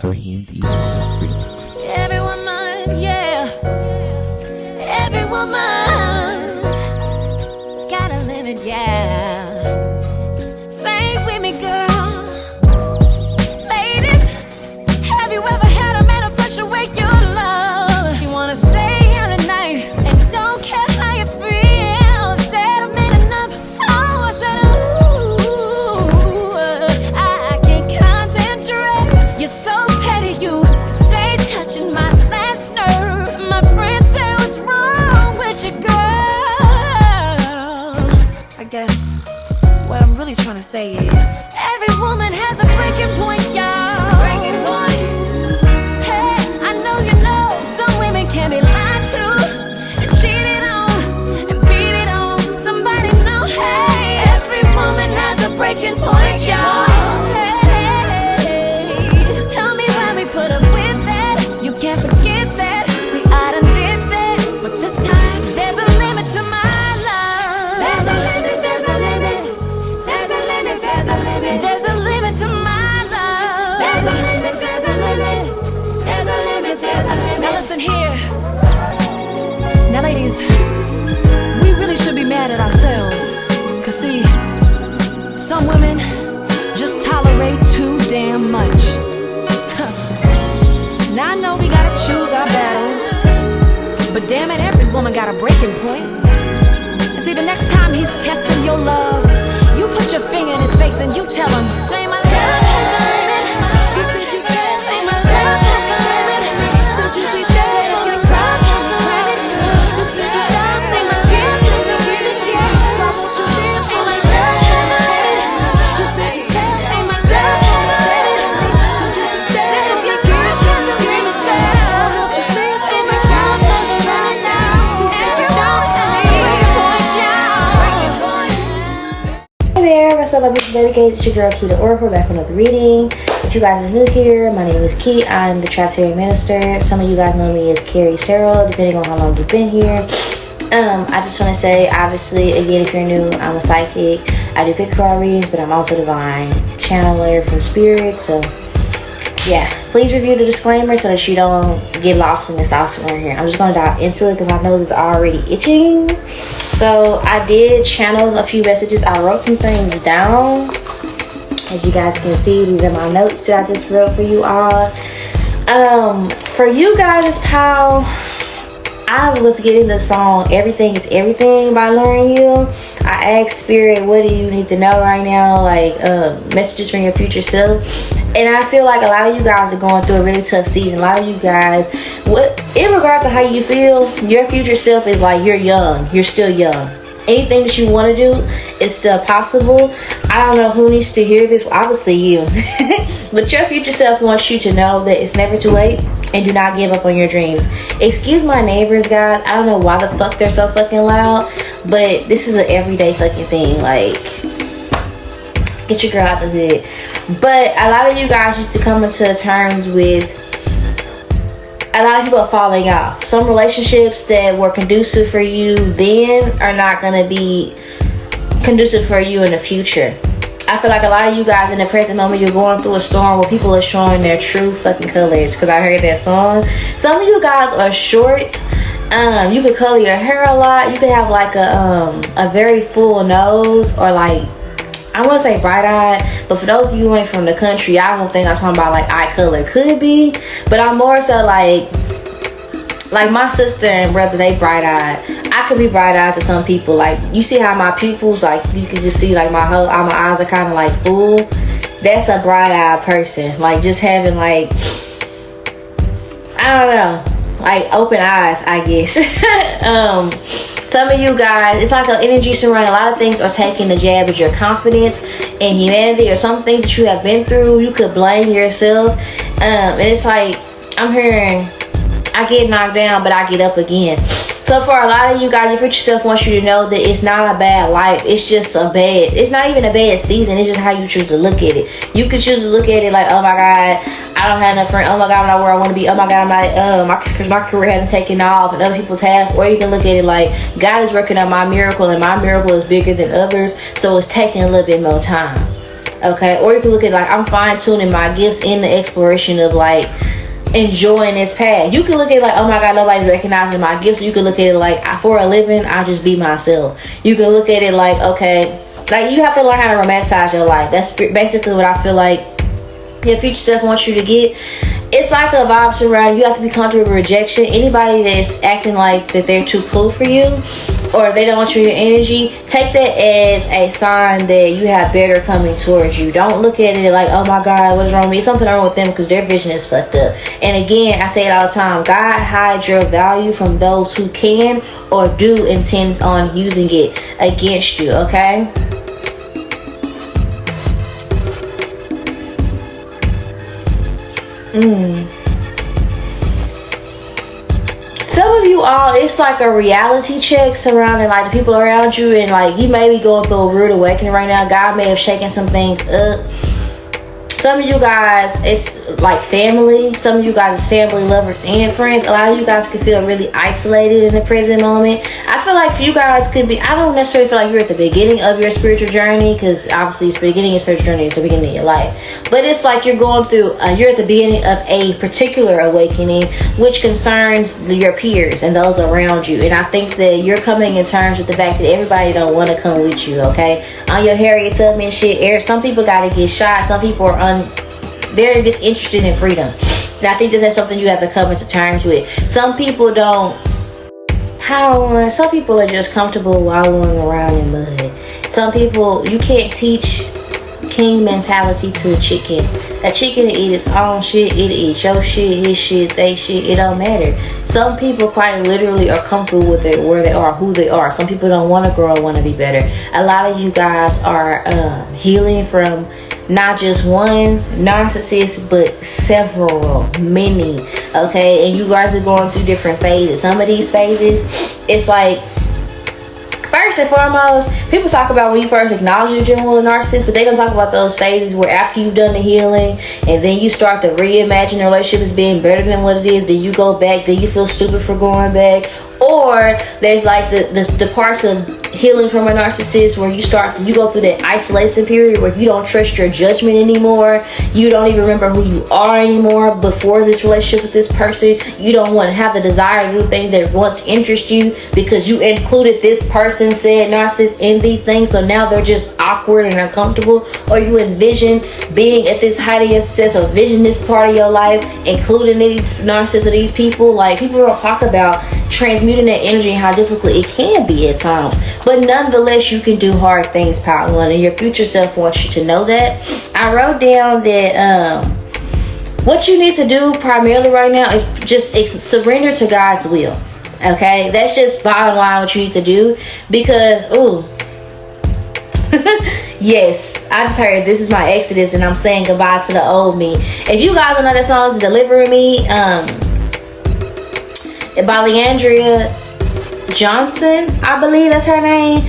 a Hindi remix. Every woman, yeah. Every woman got a limit, yeah. Say it with me, girl. Ladies, have you ever had a man to push away your love? You wanna stay here tonight and don't care how you feel. Instead of man enough, oh, I said, ooh, I can't concentrate. You're so petty, you stay touching my last nerve. My friends say what's wrong with you, girl. I guess what I'm really trying to say is every woman has a breaking point, y'all. Breaking point. Hey, I know you know some women can be lied to and cheated on and beat it on. Somebody know, hey, every woman has a breaking point, y'all. Hey, tell me why we put up with that. You can't forget that. See, I done did that, but this time there's a limit to my love. There's a limit, there's a limit. There's a limit, there's a limit. There's a limit to my love. There's a limit, there's a limit. There's a limit, there's a limit. Now listen here. Now ladies, we really should be mad at ourselves. Cause see, some women just tolerate too damn much. Now I know we gotta choose our battles, but damn it, every woman got a breaking point. And see, the next time he's testing your love, you put your finger in his face and you tell him, say my love has a limit. You said you can't say my love has a limit. So you be there for the love has a limit. You said you don't say my gift has a limit. Why won't you live for my love has a limit? You said you can't say my love has a limit. So you be there for your gift has a limit. Why won't you please say my love has a limit now? You said you don't say my point, y'all. Hey there, what's up, my beautiful dedicated? It's your girl Key the Oracle, back with another reading. If you guys are new here, my name is Key. I'm the Trinitarian Minister. Some of you guys know me as Carrie's Tarot, depending on how long you've been here. I just want to say, obviously, again, if you're new, I'm a psychic. I do pick card readings, but I'm also divine channeler from spirit. So, yeah, please review the disclaimer so that you don't get lost in the sauce right here. I'm just going to dive into it because my nose is already itching. So I did channel a few messages. I wrote some things down. As you guys can see, these are my notes that I just wrote for you all. For you guys, pal, I was getting the song Everything is Everything by Lauren Hill. I asked Spirit, what do you need to know right now? Like messages from your future self. And I feel like a lot of you guys are going through a really tough season. A lot of you guys, in regards to how you feel, your future self is like, you're young. You're still young. Anything that you want to do is still possible. I don't know who needs to hear this. Obviously you. But your future self wants you to know that it's never too late. And do not give up on your dreams. Excuse my neighbors, guys. I don't know why the fuck they're so fucking loud. But this is an everyday fucking thing. Like, get your girl out the hood. But a lot of you guys used to come into terms with a lot of people are falling off. Some relationships that were conducive for you then are not going to be conducive for you in the future. I feel like a lot of you guys in the present moment, you're going through a storm where people are showing their true fucking colors. Because I heard that song. Some of you guys are short. You could color your hair a lot. You could have like a very full nose, or like, I want to say bright-eyed, but for those of you who ain't from the country, I don't think I'm talking about like eye color. Could be, but I'm more so like my sister and brother, they bright-eyed. I could be bright-eyed to some people. Like, you see how my pupils, like, you can just see like my eyes are kind of like full. That's a bright-eyed person. Like, just having like, I don't know, like open eyes, I guess. Some of you guys, it's like an energy surrounding. A lot of things are taking a jab at your confidence in humanity, or some things that you have been through. You could blame yourself. And it's like, I'm hearing, I get knocked down, but I get up again. So for a lot of you guys, your future self wants you to know that it's not a bad life. It's just it's not even a bad season. It's just how you choose to look at it. You could choose to look at it like, oh my God, I don't have enough friends. Oh my God, I'm not where I want to be. Oh my God, I'm not, my career hasn't taken off and other people's have. Or you can look at it like, God is working on my miracle and my miracle is bigger than others. So it's taking a little bit more time. Okay, or you can look at like, I'm fine-tuning my gifts in the exploration of like enjoying this path. You can look at it like, oh my God, nobody's recognizing my gifts. You can look at it like, for a living, I just be myself. You can look at it like, okay, like you have to learn how to romanticize your life. That's basically what I feel like your future self wants you to get. It's like a vibe surround. You have to be comfortable with rejection. Anybody that's acting like that they're too cool for you, or they don't want your energy, take that as a sign that you have better coming towards you. Don't look at it like, oh my God, what is wrong with me? Something wrong with them because their vision is fucked up. And again, I say it all the time, God hides your value from those who can or do intend on using it against you, okay? Some of you all, it's like a reality check surrounding like the people around you, and like you may be going through a rude awakening right now. God may have shaken some things up. Some of you guys, it's like family. Some of you guys is family, lovers, and friends. A lot of you guys could feel really isolated in the present moment. I feel like you guys could be, I don't necessarily feel like you're at the beginning of your spiritual journey, because obviously it's the beginning of your spiritual journey, it's the beginning of your life. But it's like you're going through, you're at the beginning of a particular awakening, which concerns your peers and those around you. And I think that you're coming in terms with the fact that everybody don't want to come with you, okay? On your Harriet Tubman shit, some people got to get shot. Some people are they're disinterested in freedom. And I think that's something you have to come into terms with. Some people don't power. Some people are just comfortable wallowing around in mud. Some people, you can't teach king mentality to a chicken. A chicken will eat its own shit. It'll eat your shit, his shit, they shit. It don't matter. Some people quite literally are comfortable with it, where they are, who they are. Some people don't want to grow, want to be better. A lot of you guys are healing from not just one narcissist, but several, many, okay? And you guys are going through different phases. Some of these phases, it's like, first and foremost, people talk about when you first acknowledge your general narcissist, but they don't talk about those phases where after you've done the healing and then you start to reimagine the relationship as being better than what it is, then you go back, then you feel stupid for going back. Or there's like the parts of healing from a narcissist where you go through that isolation period where you don't trust your judgment anymore. You don't even remember who you are anymore before this relationship with this person. You don't want to have the desire to do things that once interest you because you included this person, said narcissist, in these things. So now they're just awkward and uncomfortable. Or you envision being at this height of your success, or vision this part of your life, including these narcissists or these people. Like, people don't talk about transmuting that energy and how difficult it can be at times. But nonetheless, you can do hard things, part one, and your future self wants you to know that. I wrote down that what you need to do primarily right now is just surrender to God's will. Okay, that's just bottom line what you need to do. Because yes, I just heard This Is My Exodus, and I'm saying goodbye to the old me. If you guys don't know that song, is Delivering Me, by Leandria Johnson, I believe that's her name.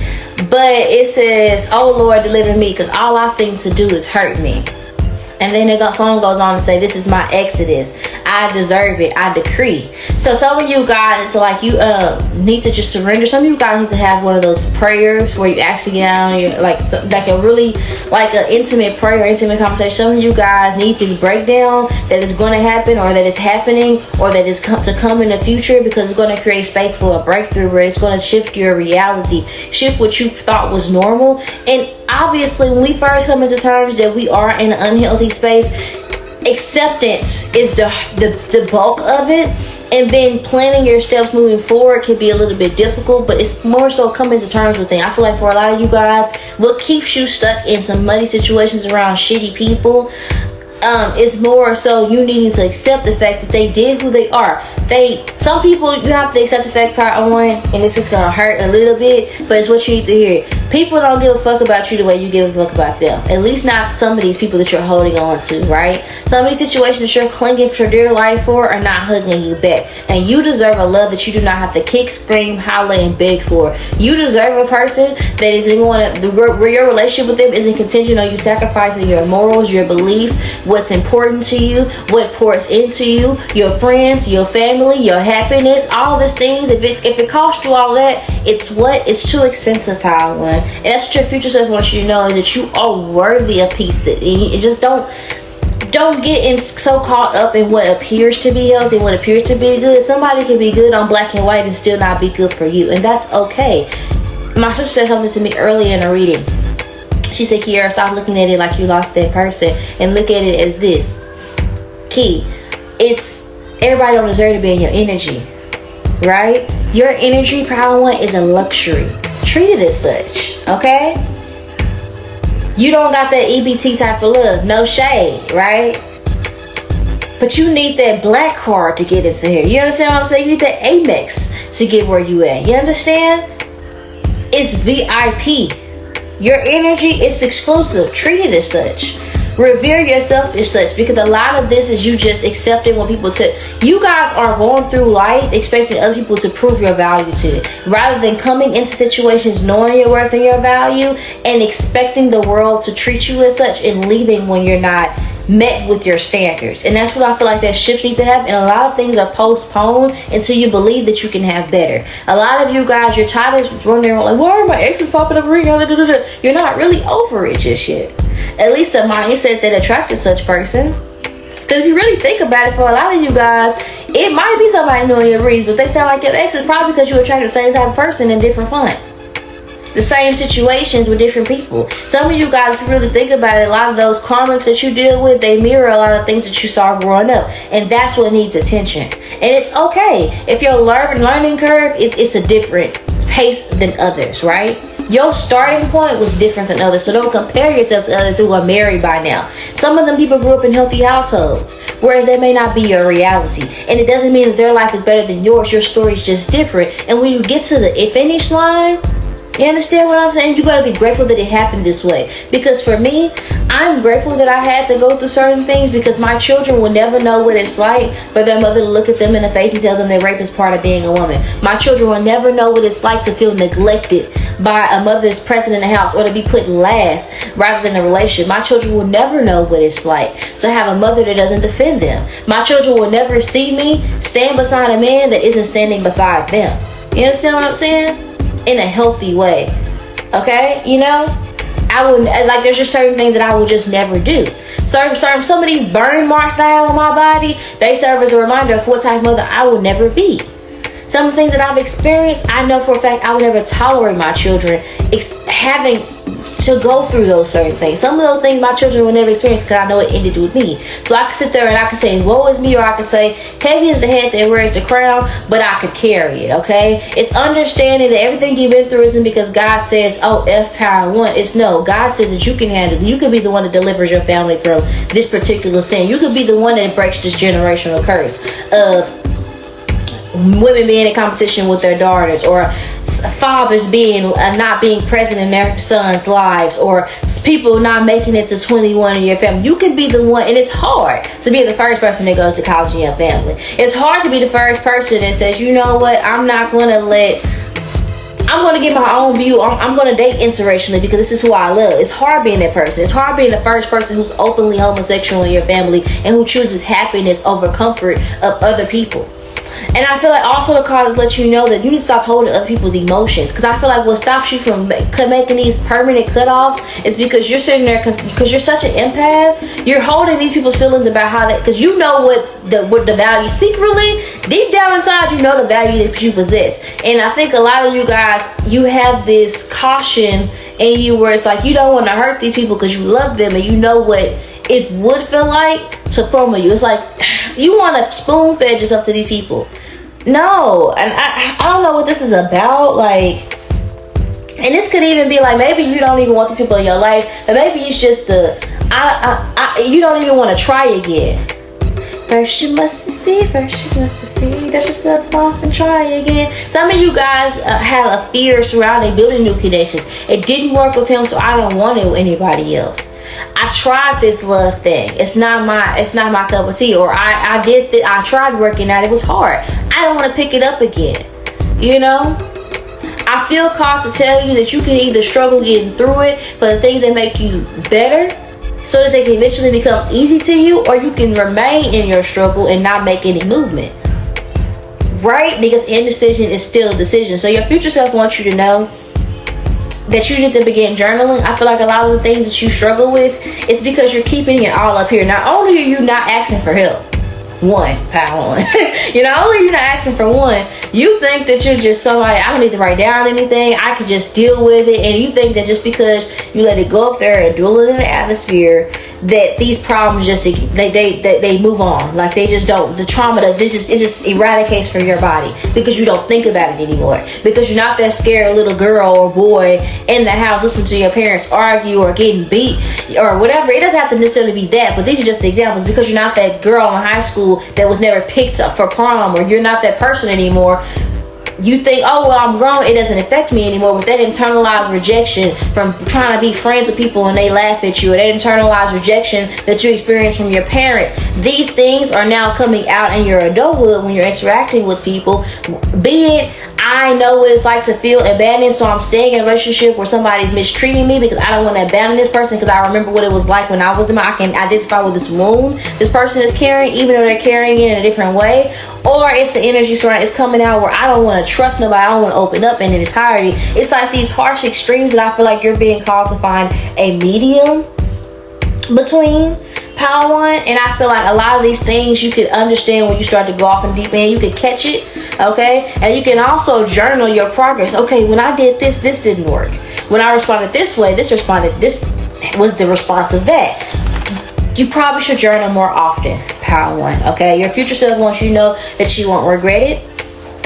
But it says, oh Lord, deliver me, because all I seem to do is hurt me. And then the song goes on to say, this is my exodus. I deserve it. I decree. So some of you guys, like, you need to just surrender. Some of you guys need to have one of those prayers where you actually get out on your, like a really, like an intimate prayer, intimate conversation. Some of you guys need this breakdown that is going to happen, or that is happening, or that is to come in the future, because it's going to create space for a breakthrough where it's going to shift your reality, shift what you thought was normal. And obviously, when we first come into terms that we are in an unhealthy space, acceptance is the bulk of it. And then planning your steps moving forward can be a little bit difficult, but it's more so coming to terms with things. I feel like for a lot of you guys, what keeps you stuck in some muddy situations around shitty people, it's more so you needing to accept the fact that they did who they are. Some people, you have to accept the fact, part one, and this is gonna hurt a little bit, but it's what you need to hear. People don't give a fuck about you the way you give a fuck about them. At least not some of these people that you're holding on to, right? Some of these situations that you're clinging for dear life for are not hugging you back. And you deserve a love that you do not have to kick, scream, holler, and beg for. You deserve a person that isn't going to, where your relationship with them isn't contingent on you sacrificing your morals, your beliefs, what's important to you, what pours into you, your friends, your family, your happiness, all these things. If it costs you all that, it's too expensive, power one. And that's what your future self wants you to know, is that you are worthy of peace. That you just don't get so caught up in what appears to be healthy, what appears to be good. Somebody can be good on black and white and still not be good for you, and that's okay. My sister said something to me earlier in a reading. She said, Kiara, stop looking at it like you lost that person and look at it as this. Key, it's everybody don't deserve to be in your energy, right? Your energy, power one, is a luxury. Treat it as such, okay? You don't got that EBT type of love, no shade, right? But you need that black card to get into here. You understand what I'm saying? You need that Amex to get where you at. You understand? It's VIP. Your energy is exclusive. Treat it as such. Revere yourself as such, because a lot of this is you just accepting what people tell. You guys are going through life expecting other people to prove your value to it, rather than coming into situations knowing your worth and your value and expecting the world to treat you as such and leaving when you're not met with your standards. And that's what I feel like that shift needs to happen. And a lot of things are postponed until you believe that you can have better. A lot of you guys, you're tired of wondering, like, why are my exes popping up ring? You're not really over it just yet. At least the mindset that attracted such person. Because if you really think about it, for a lot of you guys, it might be somebody knowing your reads, but they sound like your ex is probably because you attract the same type of person in different font. The same situations with different people. Some of you guys, if you really think about it, a lot of those karmics that you deal with, they mirror a lot of things that you saw growing up. And that's what needs attention. And it's okay. If your learning curve, it's a different pace than others, right? Your starting point was different than others. So don't compare yourself to others who are married by now. Some of them people grew up in healthy households, whereas they may not be your reality. And it doesn't mean that their life is better than yours. Your story is just different. And when you get to the finish line, you understand what I'm saying? You gotta be grateful that it happened this way. Because for me, I'm grateful that I had to go through certain things, because my children will never know what it's like for their mother to look at them in the face and tell them that rape is part of being a woman. My children will never know what it's like to feel neglected by a mother that's present in the house, or to be put last rather than a relationship. My children will never know what it's like to have a mother that doesn't defend them. My children will never see me stand beside a man that isn't standing beside them. You understand what I'm saying? In a healthy way. Okay? You know? I would, like, there's just certain things that I will just never do. Some of these burn marks that I have on my body, they serve as a reminder of what type of mother I will never be. Some of the things that I've experienced, I know for a fact I would never tolerate my children having to go through those certain things. Some of those things my children will never experience, because I know it ended with me. So I can sit there and I can say, woe is me, or I can say, heavy is the head that wears the crown, but I could carry it, okay? It's understanding that everything you've been through isn't because God says, oh, F power one. It's no, God says that you can handle it. You could be the one that delivers your family from this particular sin. You could be the one that breaks this generational curse of women being in competition with their daughters, or fathers not being present in their sons' lives, or people not making it to 21 in your family. You can be the one, and it's hard to be the first person that goes to college in your family. It's hard to be the first person that says, you know what, I'm going to get my own view. I'm going to date inspirationally because this is who I love. It's hard being that person. It's hard being the first person who's openly homosexual in your family and who chooses happiness over comfort of other people. And I feel like also the cards let you know that you need to stop holding other people's emotions. Because I feel like what stops you from making these permanent cutoffs is because you're sitting there, because you're such an empath, you're holding these people's feelings about how they, because you know what the value secretly, deep down inside, you know the value that you possess. And I think a lot of you guys, you have this caution in you where it's like you don't want to hurt these people because you love them and you know what it would feel like to form you. It's like you want to spoon fed yourself to these people. No, and I don't know what this is about. Like, and this could even be like, maybe you don't even want the people in your life, but maybe it's just you don't even want to try again. First you must see, dust yourself off and try again. Some of you guys have a fear surrounding building new connections. It didn't work with him, so I don't want it with anybody else. I tried this love thing. It's not my cup of tea. Or I tried working out. It was hard. I don't want to pick it up again. You know? I feel called to tell you that you can either struggle getting through it for the things that make you better, so that they can eventually become easy to you, or you can remain in your struggle and not make any movement. Right? Because indecision is still a decision. So your future self wants you to know that you need to begin journaling. I feel like a lot of the things that you struggle with is because you're keeping it all up here. Not only are you not asking for help, power one. Not only are you not asking for one, you think that you're just somebody, I don't need to write down anything, I could just deal with it. And you think that just because you let it go up there and duel it in the atmosphere, that these problems just they move on. Like they just don't, the trauma that it just eradicates from your body because you don't think about it anymore, because you're not that scared little girl or boy in the house listening to your parents argue or getting beat or whatever. It doesn't have to necessarily be that, but these are just examples. Because you're not that girl in high school that was never picked up for prom, or you're not that person anymore. You think, oh, well, I'm grown, it doesn't affect me anymore. With that internalized rejection from trying to be friends with people and they laugh at you, or that internalized rejection that you experience from your parents, these things are now coming out in your adulthood when you're interacting with people. Be it, I know what it's like to feel abandoned, so I'm staying in a relationship where somebody's mistreating me because I don't want to abandon this person, because I remember what it was like when I was in I can identify with this wound this person is carrying, even though they're carrying it in a different way. Or it's the energy surround, it's coming out where I don't want to trust nobody, I don't want to open up in entirety. It's like these harsh extremes that I feel like you're being called to find a medium between, power one. And I feel like a lot of these things you could understand when you start to go off in deep end. You could catch it, okay? And you can also journal your progress. Okay, when I did this didn't work. When I responded this way, this was the response of that. You probably should journal more often, power one, okay? Your future self wants you to know that you won't regret it,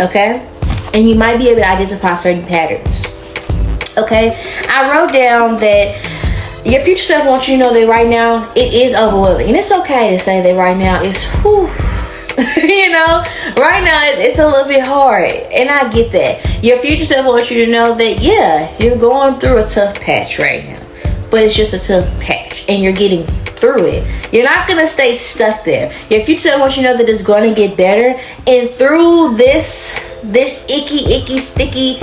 okay? And you might be able to identify certain patterns, okay? I wrote down that your future self wants you to know that right now it is overwhelming. And it's okay to say that right now it's, right now it's a little bit hard. And I get that. Your future self wants you to know that, yeah, you're going through a tough patch right now. But it's just a tough patch and you're getting through it. You're not going to stay stuck there. Your future self wants you to know that it's going to get better. And through this icky, sticky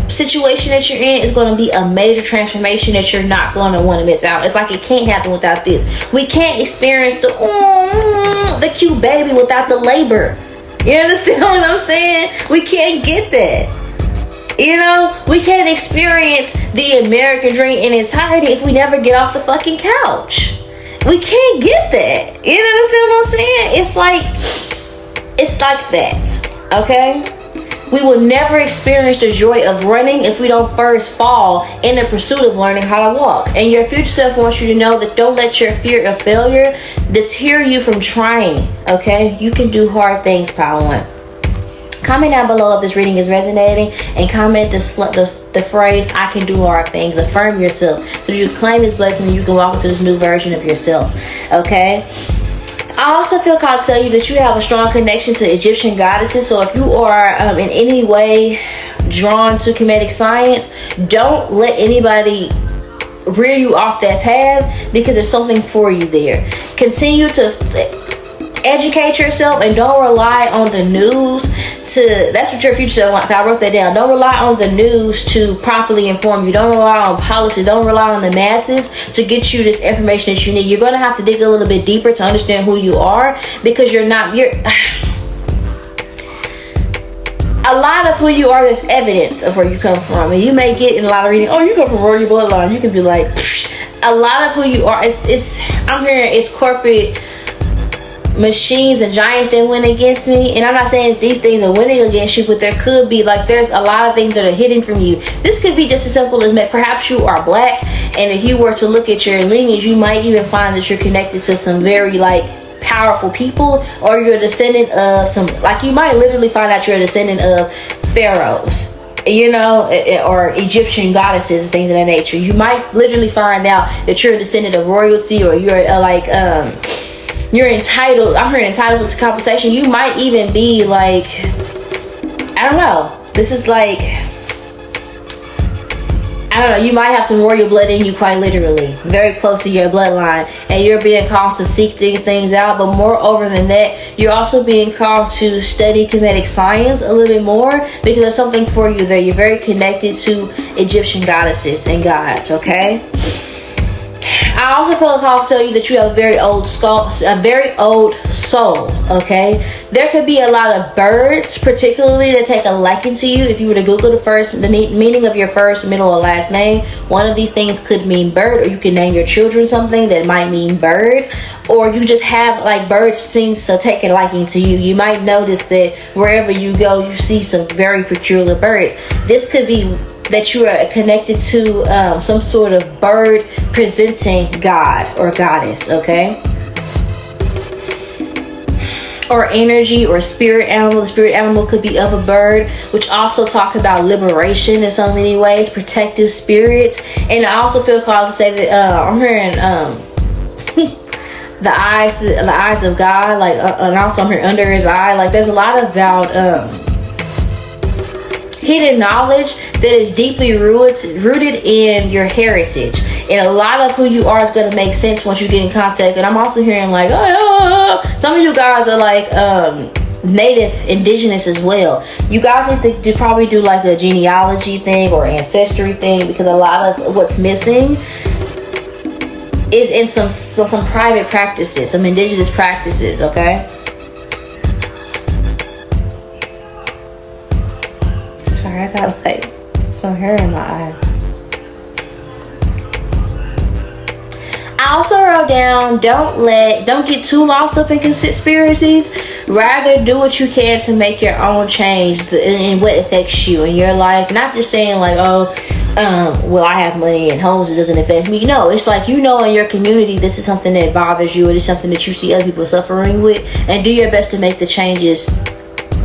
situation that you're in, is going to be a major transformation that you're not going to want to miss out. It's like it can't happen without this. We can't experience the cute baby without the labor. You understand what I'm saying? We can't get that. We can't experience the American dream in entirety if we never get off the fucking couch. We can't get that. You understand what I'm saying? It's like that, okay? We will never experience the joy of running if we don't first fall in the pursuit of learning how to walk. And your future self wants you to know that don't let your fear of failure deter you from trying, okay? You can do hard things, power one. Comment down below if this reading is resonating, and comment the phrase, I can do hard things. Affirm yourself so that you claim this blessing and you can walk into this new version of yourself, okay? I also feel called to tell you that you have a strong connection to Egyptian goddesses. So if you are in any way drawn to comedic science, don't let anybody rear you off that path, because there's something for you there. Continue to educate yourself and don't rely on the news that's what your future self wants. I wrote that down. Don't rely on the news to properly inform you. Don't rely on policy. Don't rely on the masses to get you this information that you need. You're going to have to dig a little bit deeper to understand who you are, because you're a lot of who you are, there's evidence of where you come from. And you may get in a lot of reading, oh, you come from royal bloodline. You can be like, a lot of who you are, I'm hearing it's corporate machines and giants that win against me. And I'm not saying these things are winning against you, but there could be, like, there's a lot of things that are hidden from you. This could be just as simple as perhaps you are black, and if you were to look at your lineage, you might even find that you're connected to some very powerful people, or you're a descendant of some, you might literally find out you're a descendant of pharaohs, or Egyptian goddesses, things of that nature. You might literally find out that you're a descendant of royalty, or you're you're entitled. I'm hearing entitled to compensation. You might even be I don't know. This is I don't know, you might have some royal blood in you, quite literally, very close to your bloodline, and you're being called to seek these things out. But moreover than that, you're also being called to study comedic science a little bit more, because there's something for you there. You're very connected to Egyptian goddesses and gods, okay? I also feel like I'll tell you that you have a very old soul, okay? There could be a lot of birds, particularly, that take a liking to you. If you were to Google the meaning of your first, middle, or last name, one of these things could mean bird, or you can name your children something that might mean bird, or you just have, like, birds seems to take a liking to you. You might notice that wherever you go, you see some very peculiar birds. This could be that you are connected to some sort of bird presenting God or goddess, okay? Or energy or spirit animal. The spirit animal could be of a bird, which also talk about liberation in so many ways, protective spirits. And I also feel called to say that I'm hearing the eyes of God, like, and also I'm hearing under his eye. Like, there's a lot about hidden knowledge that is deeply rooted in your heritage, and a lot of who you are is going to make sense once you get in contact. And I'm also hearing, like, some of you guys are like native indigenous as well. You guys need to probably do like a genealogy thing or ancestry thing, because a lot of what's missing is in some private practices, some indigenous practices, okay? I got like some hair in my eye. I also wrote down, don't get too lost up in conspiracies. Rather do what you can to make your own change in what affects you in your life. Not just saying like, well, I have money and homes, it doesn't affect me. No, it's like, you know, in your community, this is something that bothers you. It is something that you see other people suffering with, and do your best to make the changes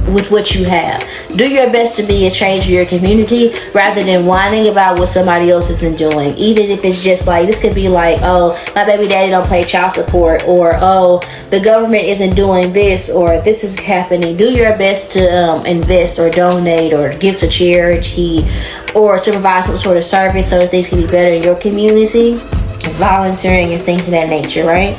with what you have. Do your best to be a change in your community, rather than whining about what somebody else isn't doing. Even if it's just like, this could be like, oh, my baby daddy don't pay child support, or oh, the government isn't doing this, or this is happening. Do your best to invest or donate or give to charity, or to provide some sort of service so that things can be better in your community. Volunteering and things of that nature, right?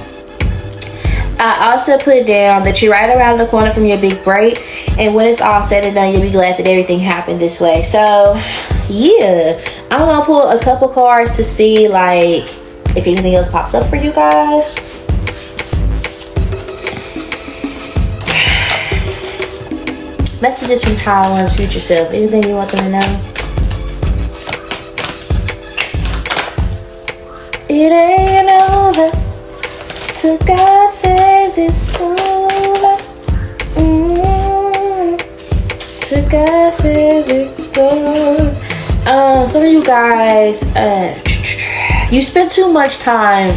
I also put down that you're right around the corner from your big break, and when it's all said and done, you'll be glad that everything happened this way. So yeah, I'm gonna pull a couple cards to see like if anything else pops up for you guys. Messages from Power One's future self. Anything you want them to know? It ain't over till God says it's over. Till God says it's done. Some of you guys, you spend too much time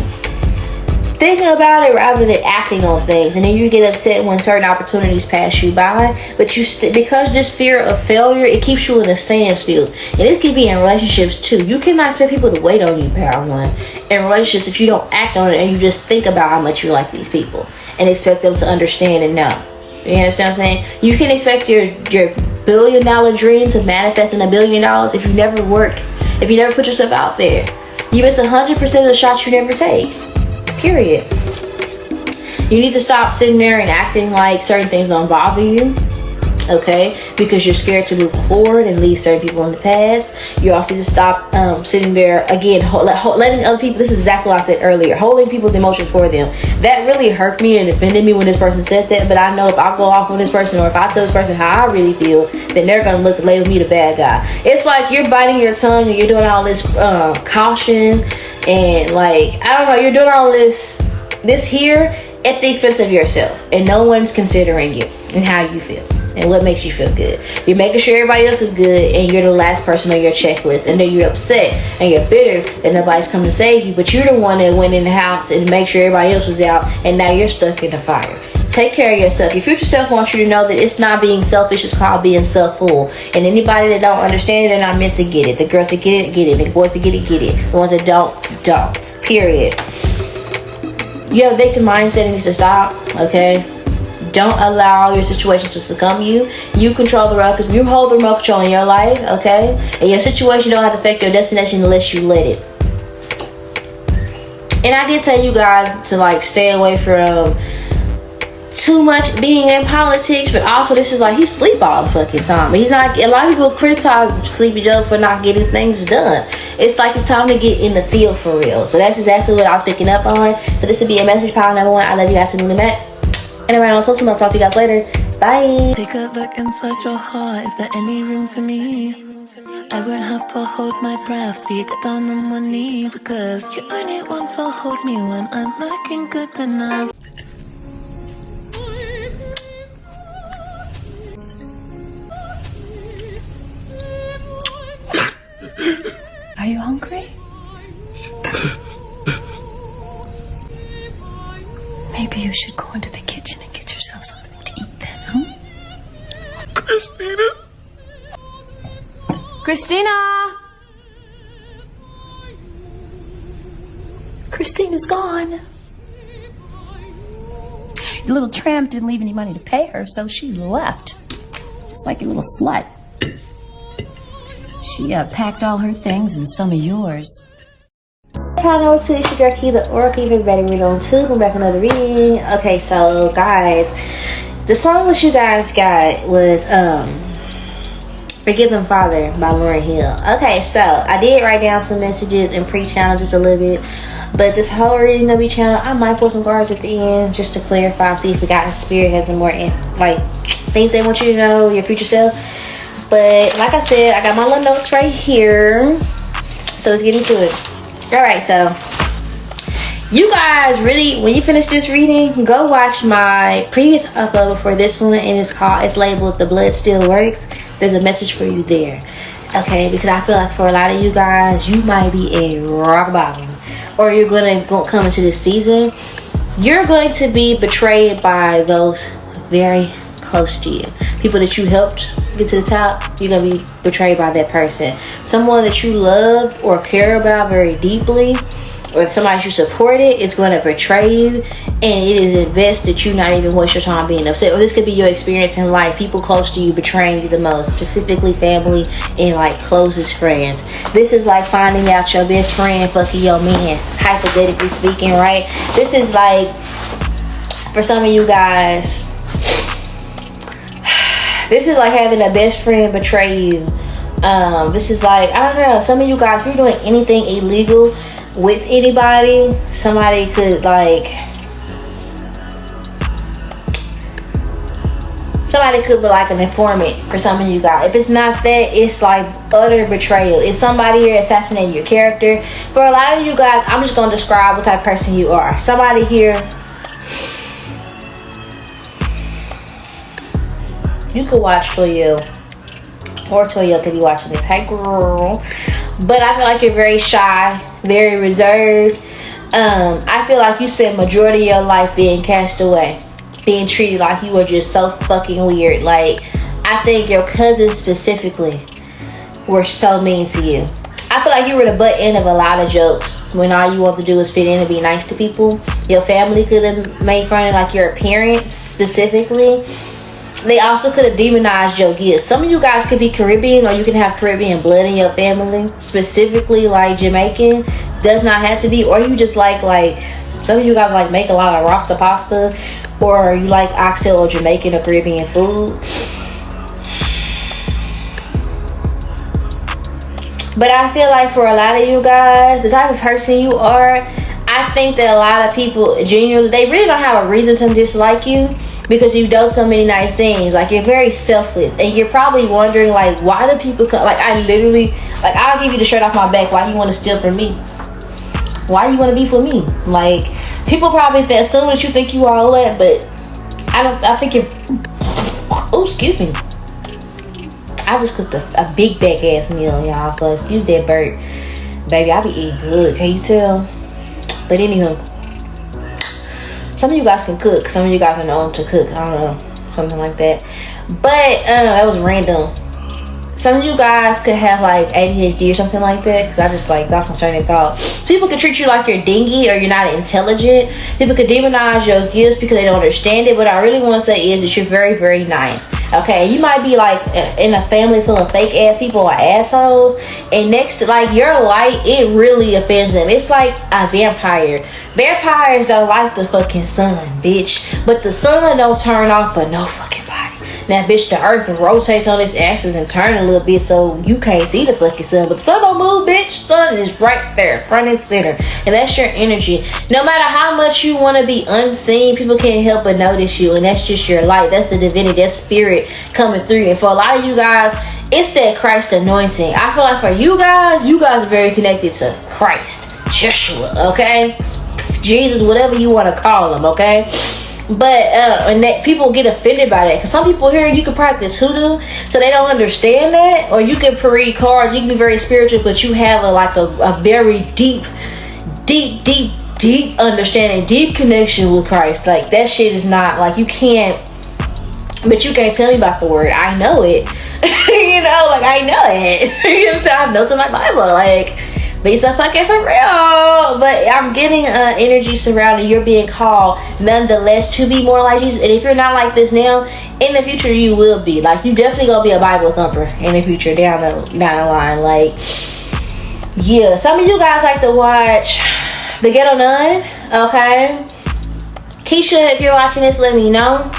thinking about it rather than acting on things, and then you get upset when certain opportunities pass you by. But because this fear of failure, it keeps you in a standstill. And this could be in relationships too. You cannot expect people to wait on you, Power One, in relationships, if you don't act on it and you just think about how much you like these people and expect them to understand and know. You understand what I'm saying? You can expect your $1 billion dream to manifest in $1 billion if you never work, if you never put yourself out there. You miss 100% of the shots you never take. Period. You need to stop sitting there and acting like certain things don't bother you, okay? Because you're scared to move forward and leave certain people in the past. You also need to stop sitting there, again, letting other people, this is exactly what I said earlier, holding people's emotions for them. That really hurt me and offended me when this person said that, but I know if I go off on this person, or if I tell this person how I really feel, then they're going to label me the bad guy. It's like you're biting your tongue and you're doing all this caution, and like, I don't know, you're doing all this here at the expense of yourself, and no one's considering you and how you feel and what makes you feel good. You're making sure everybody else is good, and you're the last person on your checklist, and then you're upset and you're bitter that nobody's come to save you, but you're the one that went in the house and made sure everybody else was out, and now you're stuck in the fire. Take care of yourself. Your future self wants you to know that it's not being selfish, it's called being self-full. And anybody that don't understand it, they're not meant to get it. The girls that get it, get it. The boys that get it, get it. The ones that don't. Period. You have a victim mindset, it needs to stop, okay? Don't allow your situation to succumb you. You control the remote, you hold the remote control in your life, okay? And your situation don't have to affect your destination unless you let it. And I did tell you guys to like stay away from too much being in politics, but also this is like he sleep all the fucking time. But he's not. A lot of people criticize Sleepy Joe for not getting things done. It's like it's time to get in the field for real. So that's exactly what I was picking up on. So this would be a message pile number 1. I love you guys, and Matt. And around on social media, I'll talk to you guys later. Bye. Take a look inside your heart. Is there any room for me? I won't have to hold my breath till you get down on one knee, because you only want to hold me when I'm looking good enough. Are you hungry? Maybe you should go into the kitchen and get yourself something to eat then, huh? Christina! Christina's gone. Your little tramp didn't leave any money to pay her, so she left. Just like your little slut. She packed all her things and some of yours. Hi, number 2, it's your girl Key, the Oracle. You've been read on 2. We're back with another reading. Okay, so guys, the song that you guys got was Forgive Them Father by Lauryn Hill. Okay, so I did write down some messages and pre-channel just a little bit, but this whole reading gonna be channeled. I might put some cards at the end just to clarify, see if the God in Spirit has some more like things they want you to know, your future self. But like I said, I got my little notes right here, so let's get into it. All right, so you guys really, when you finish this reading, go watch my previous upload for this one, and it's labeled The Blood Still Works. There's a message for you there, okay? Because I feel like for a lot of you guys, you might be a rock bottom, or you're gonna come into this season, you're going to be betrayed by those very close to you, people that you helped get to the top. You're gonna be betrayed by that person, someone that you love or care about very deeply, or somebody you supported is going to betray you, and it is best that you not even waste your time being upset. Or this could be your experience in life, people close to you betraying you the most, specifically family and like closest friends. This is like finding out your best friend fucking your man, hypothetically speaking, right? This is like, for some of you guys, this is like having a best friend betray you. This is like, I don't know, some of you guys, if you're doing anything illegal with anybody, somebody could be like an informant for some of you guys. If it's not that, it's like utter betrayal. It's somebody here assassinating your character. For a lot of you guys, I'm just gonna describe what type of person you are. Somebody here, you could watch Toyo, or Toyo could be watching this. Hey girl. But I feel like you're very shy, very reserved. I feel like you spend majority of your life being cast away, being treated like you are just so fucking weird. Like, I think your cousins specifically were so mean to you. I feel like you were the butt end of a lot of jokes when all you want to do is fit in and be nice to people. Your family could have made fun of like your parents specifically. They also could have demonized your gifts. Some of you guys could be Caribbean, or you can have Caribbean blood in your family, specifically like Jamaican. Does not have to be. Or you just like some of you guys like make a lot of Rasta pasta, or you like oxtail or Jamaican or Caribbean food. But I feel like for a lot of you guys, the type of person you are, I think that a lot of people genuinely, they really don't have a reason to dislike you, because you've done so many nice things. Like, you're very selfless, and you're probably wondering like, why do people come? Like, I literally, like, I'll give you the shirt off my back. Why you want to steal from me? Why you want to be for me? Like, people probably assume that you think you all that, but I think you're, oh, excuse me, I just cooked a big back ass meal, y'all, so excuse that burp. Baby, I be eating good, can you tell? But anywho, some of you guys can cook. Some of you guys are known to cook. I don't know. Something like that. But that was random. some of you guys could have like ADHD or something like that, because I just like, that's my certain thought. People could treat you like you're dingy or you're not intelligent. People could demonize your gifts because they don't understand it. What I really want to say is that you're very, very nice. Okay, you might be like in a family full of fake ass people or assholes, and next to like your light, it really offends them. It's like a vampire. Vampires don't like the fucking sun, bitch, but the sun don't turn off for no fucking body. Now, bitch, the earth rotates on its axis and turn a little bit so you can't see the fucking sun. But the sun don't move, bitch. Sun is right there, front and center. And that's your energy. No matter how much you want to be unseen, people can't help but notice you. And that's just your light. That's the divinity. That's spirit coming through. And for a lot of you guys, it's that Christ anointing. I feel like for you guys are very connected to Christ. Joshua, okay? Jesus, whatever you want to call him, okay? But and that people get offended by that, because some people here, you can practice hoodoo, so they don't understand that. Or you can read cards, you can be very spiritual, but you have a very deep understanding, deep connection with Christ. Like, that shit is not like, you can't, but you can't tell me about the word. I know it. You know, like, I know it. You know, I have notes in my Bible, like, be so fucking for real. But I'm getting energy surrounding you're being called nonetheless to be more like Jesus. And if you're not like this now, in the future you will be. Like, you definitely gonna be a Bible thumper in the future, down the line. Like, yeah, some of you guys like to watch The Ghetto Nun, okay? Keisha, if you're watching this, let me know.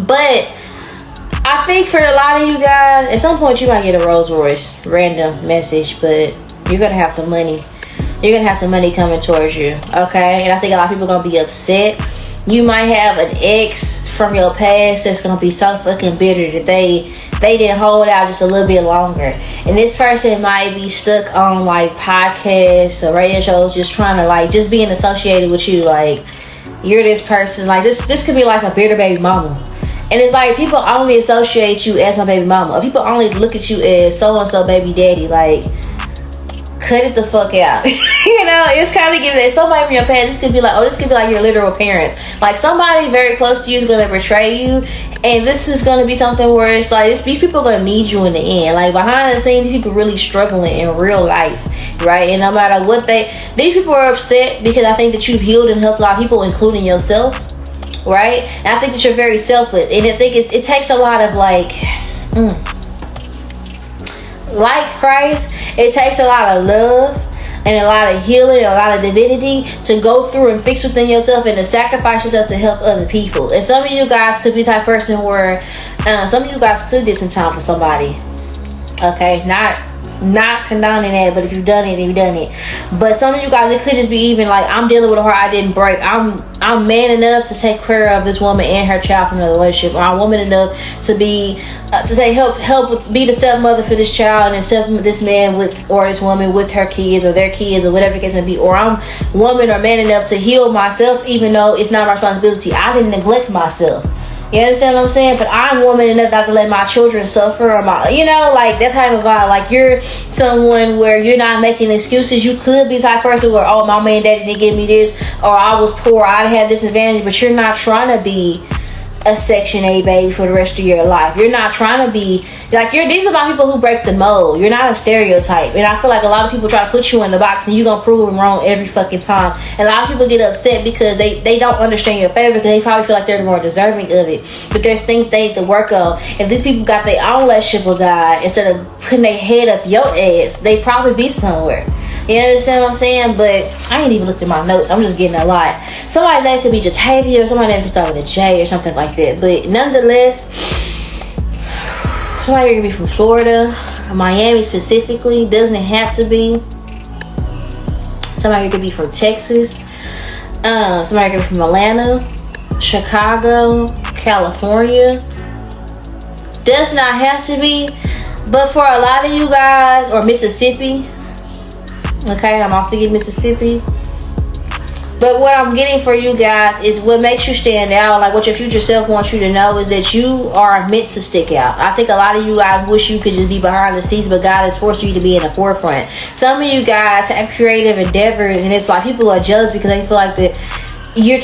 But I think for a lot of you guys, at some point you might get a Rolls Royce random message, but you're gonna have some money. You're gonna have some money coming towards you, okay? And I think a lot of people are gonna be upset. You might have an ex from your past that's gonna be so fucking bitter that they didn't hold out just a little bit longer. And this person might be stuck on like podcasts or radio shows, just trying to like, just being associated with you. Like, you're this person. Like, this could be like a bitter baby mama. And it's like, people only associate you as my baby mama, or people only look at you as so-and-so baby daddy. Like, cut it the fuck out. You know, it's kind of giving it. Somebody from your past, this could be like, oh, this could be like your literal parents. Like, somebody very close to you is going to betray you, and this is going to be something where it's like, these people are going to need you in the end. Like, behind the scenes, people really struggling in real life, right? And no matter what these people are upset because I think that you've healed and helped a lot of people, including yourself, right? And I think that you're very selfless, and I think it takes a lot of like Christ, it takes a lot of love and a lot of healing and a lot of divinity to go through and fix within yourself and to sacrifice yourself to help other people. And some of you guys could be the type of person where some of you guys could get some time for somebody, okay? Not condoning that, but if you've done it, you've done it. But some of you guys, it could just be even like, I'm dealing with a heart I didn't break. I'm man enough to take care of this woman and her child from another relationship, or I'm woman enough to be help be the stepmother for this child and accept this man with, or this woman with her kids or their kids or whatever the case may be. Or I'm woman or man enough to heal myself, even though it's not my responsibility. I didn't neglect myself. You understand what I'm saying? But I'm woman enough not to let my children suffer, or my, you know, like that type of vibe. Like, you're someone where you're not making excuses. You could be the type of person where, oh, my man and daddy didn't give me this, or I was poor, I had this advantage. But you're not trying to be a Section 8 baby for the rest of your life. You're not trying to be like, these are my people who break the mold. You're not a stereotype. And I feel like a lot of people try to put you in the box, and you're gonna prove them wrong every fucking time. And a lot of people get upset because they don't understand your favor, because they probably feel like they're more deserving of it. But there's things they need to work on. And these people got their own relationship with God, instead of putting their head up your ass, they probably be somewhere. You understand what I'm saying? But I ain't even looked at my notes. I'm just getting a lot. Somebody's name could be Jatavia, or somebody's name could start with a J or something like that. But nonetheless, somebody could be from Florida, Miami specifically. Doesn't have to be. Somebody could be from Texas. Somebody could be from Atlanta, Chicago, California. Does not have to be. But for a lot of you guys, or Mississippi. Okay, I'm also getting Mississippi. But what I'm getting for you guys is what makes you stand out. Like, what your future self wants you to know is that you are meant to stick out. I think a lot of you guys wish you could just be behind the scenes, but God is forcing you to be in the forefront. Some of you guys have creative endeavors, and it's like people are jealous because they feel like that you're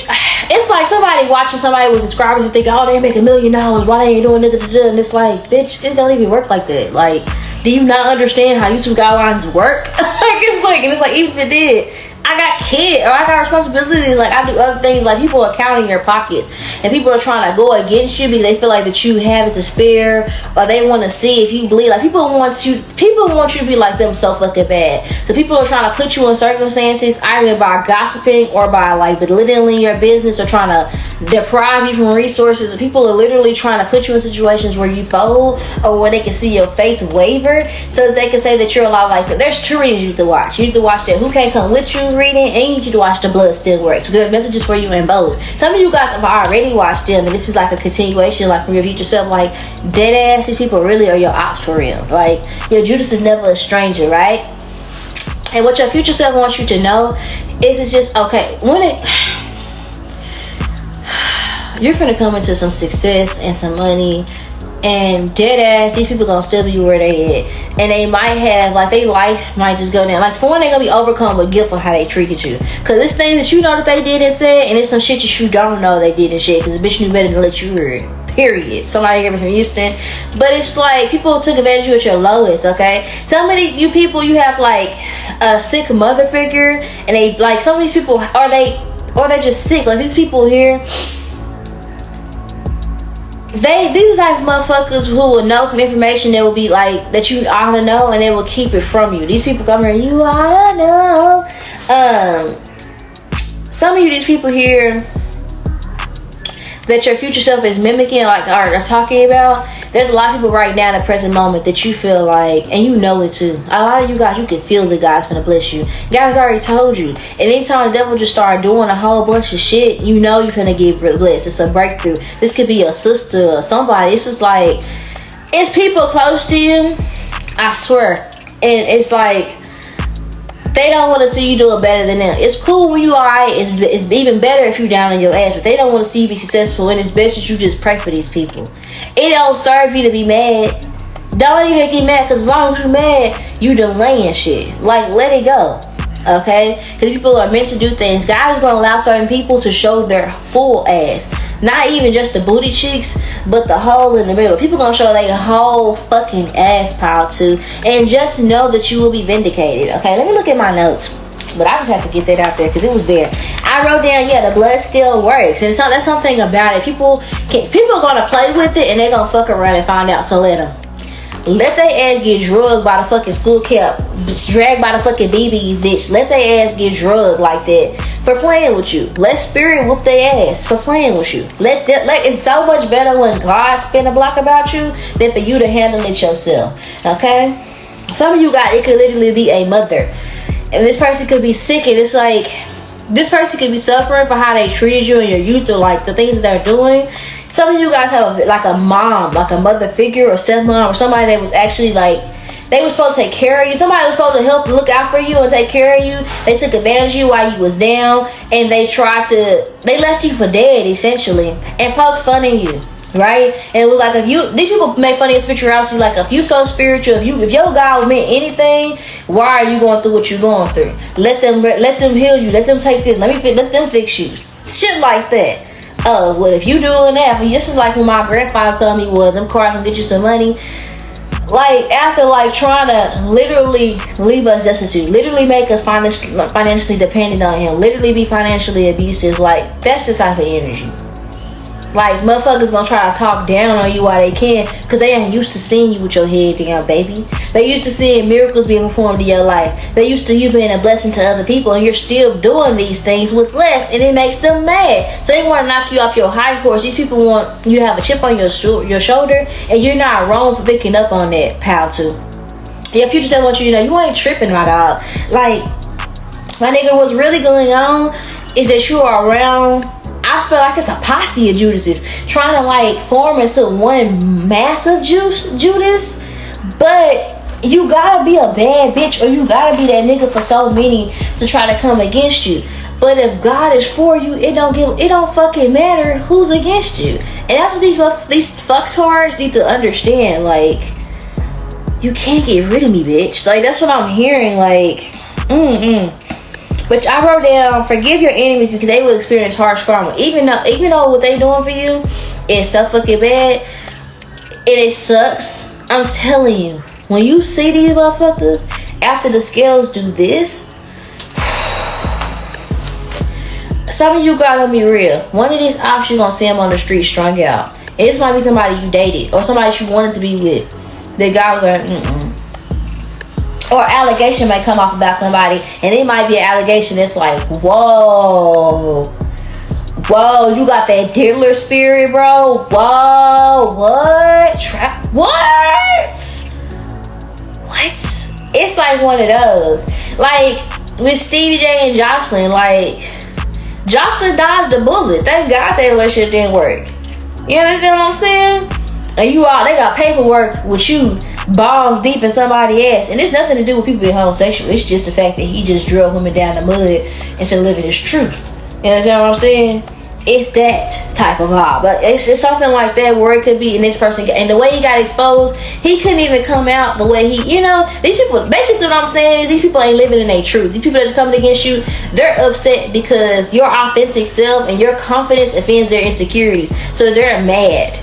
it's like somebody watching somebody with subscribers and thinking, oh, they make $1 million, why they ain't doing it? And it's like, bitch, it don't even work like that. Like, do you not understand how YouTube guidelines work? It's like even if it did, I got kids or I got responsibilities. Like, I do other things. Like, people are counting your pockets and people are trying to go against you because they feel like that you have it to spare, or they want to see if you bleed. Like, people want you to be like them so fucking bad. So people are trying to put you in circumstances either by gossiping or by like belittling your business or trying to deprive you from resources. People are literally trying to put you in situations where you fold or where they can see your faith waver, so that they can say that you're a lot like that. There's two readings you need to watch. You need to watch that Who Can't Come With You reading, and you need to watch The Blood Still Works. There's messages for you in both. Some of you guys have already watched them, and this is like a continuation, like from your future self. Like, dead ass, these people really are your ops for real. Like, your Judas is never a stranger, right? And what your future self wants you to know is it's just, okay, you're finna come into some success and some money, and dead ass, these people gonna still be where they at, and they might have, like, their life might just go down. Like, for one, they gonna be overcome with guilt for how they treated you, because it's things that you know that they did and said, and it's some shit that you don't know they did and shit, because the bitch knew better than let you hear it, period. Somebody ever from Houston. But it's like, people took advantage of you at your lowest, okay? Some of you people, you have like a sick mother figure, and they, like, some of these people, or they're just sick. Like, these people here, these like motherfuckers who will know some information that will be like, that you ought to know, and they will keep it from you. These people come here, you ought to know. Some of you, these people here that your future self is mimicking, like, or is talking about, there's a lot of people right now in the present moment that you feel like, and you know it too. A lot of you guys, you can feel the God's gonna bless you. God's already told you. And anytime the devil just start doing a whole bunch of shit, you know you're gonna get blessed. It's a breakthrough. This could be a sister or somebody. It's just like, it's people close to you, I swear. And it's like, they don't want to see you doing better than them. It's cool when you alright. It's even better if you down on your ass. But they don't want to see you be successful. And it's best that you just pray for these people. It don't serve you to be mad. Don't even get mad. Because as long as you're mad, you delaying shit. Like, let it go. Okay? Because people are meant to do things. God is going to allow certain people to show their full ass. Not even just the booty cheeks, but the hole in the middle. People gonna show their whole fucking ass pile too. And just know that you will be vindicated. Okay, let me look at my notes. But I just have to get that out there because it was there. I wrote down, yeah, the blood still works. And it's not, that's something about it. People are gonna play with it and they're gonna fuck around and find out. So let them. Let their ass get drugged by the fucking school cap, dragged by the fucking BBs, bitch. Let their ass get drugged like that for playing with you. Let spirit whoop their ass for playing with you. It's so much better when God spin a block about you than for you to handle it yourself. Okay? Some of you guys, it could literally be a mother, and this person could be sick, and it's like, this person could be suffering for how they treated you in your youth, or like the things that they're doing. Some of you guys have like a mom, like a mother figure or stepmom, or somebody that was actually like, they were supposed to take care of you. Somebody was supposed to help look out for you and take care of you. They took advantage of you while you was down, and they left you for dead essentially, and poked fun at you, right? And it was like, these people make fun of your spirituality. Like, if you so spiritual, if your God meant anything, why are you going through what you're going through? Let them heal you. Let them take this. Let them fix you. Shit like that. Oh, well, if you doing that, this is like when my grandfather told me, well, them cars will get you some money. Like, after like trying to literally leave us destitute, literally make us financially dependent on him, literally be financially abusive, like, that's the type of energy. Like, motherfuckers gonna try to talk down on you while they can, because they ain't used to seeing you with your head down, baby. They used to seeing miracles being performed in your life. They used to you being a blessing to other people, and you're still doing these things with less, and it makes them mad. So they want to knock you off your high horse. These people want you to have a chip on your shoulder, and you're not wrong for picking up on that, pal, too. Your future self wants you to know you ain't tripping, my dog. Like, my nigga, what's really going on is that you are around, I feel like it's a posse of Judases trying to like form into one massive Judas. But you gotta be a bad bitch, or you gotta be that nigga for so many to try to come against you. But if God is for you, it don't fucking matter who's against you. And that's what these fucktards need to understand. Like, you can't get rid of me, bitch. Like, that's what I'm hearing. Like, But I wrote down, forgive your enemies because they will experience harsh karma. Even though what they doing for you is so fucking bad and it sucks, I'm telling you, when you see these motherfuckers after the scales do this, some of you gotta be real. One of these ops, you gonna see them on the street strung out. And this might be somebody you dated or somebody you wanted to be with. The guy was like, Or allegation may come off about somebody, and it might be an allegation that's like, whoa, you got that diddler spirit, bro. Whoa, what? What? It's like one of those. Like with Stevie J and Jocelyn, like Jocelyn dodged a bullet. Thank God their relationship didn't work. You understand what I'm saying? And they got paperwork with you balls deep in somebody's ass, and it's nothing to do with people being homosexual. It's just the fact that he just drove women down the mud instead of living his truth. You understand what I'm saying? It's that type of vibe. But it's just something like that where it could be, and this person, and the way he got exposed, he couldn't even come out the way he, these people, basically what I'm saying is these people ain't living in their truth. These people that are coming against you, they're upset because your authentic self and your confidence offends their insecurities. So they're mad.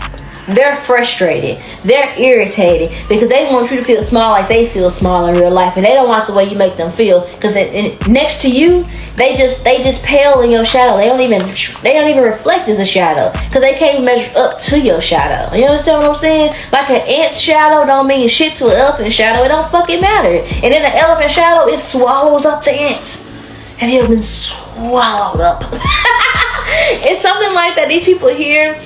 They're frustrated. They're irritated because they want you to feel small like they feel small in real life, and they don't like the way you make them feel. Because next to you, they just pale in your shadow. They don't even reflect as a shadow because they can't measure up to your shadow. You understand what I'm saying? Like an ant's shadow don't mean shit to an elephant shadow. It don't fucking matter. And in an elephant shadow, it swallows up the ants. Have you ever been swallowed up? It's something like that. These people here.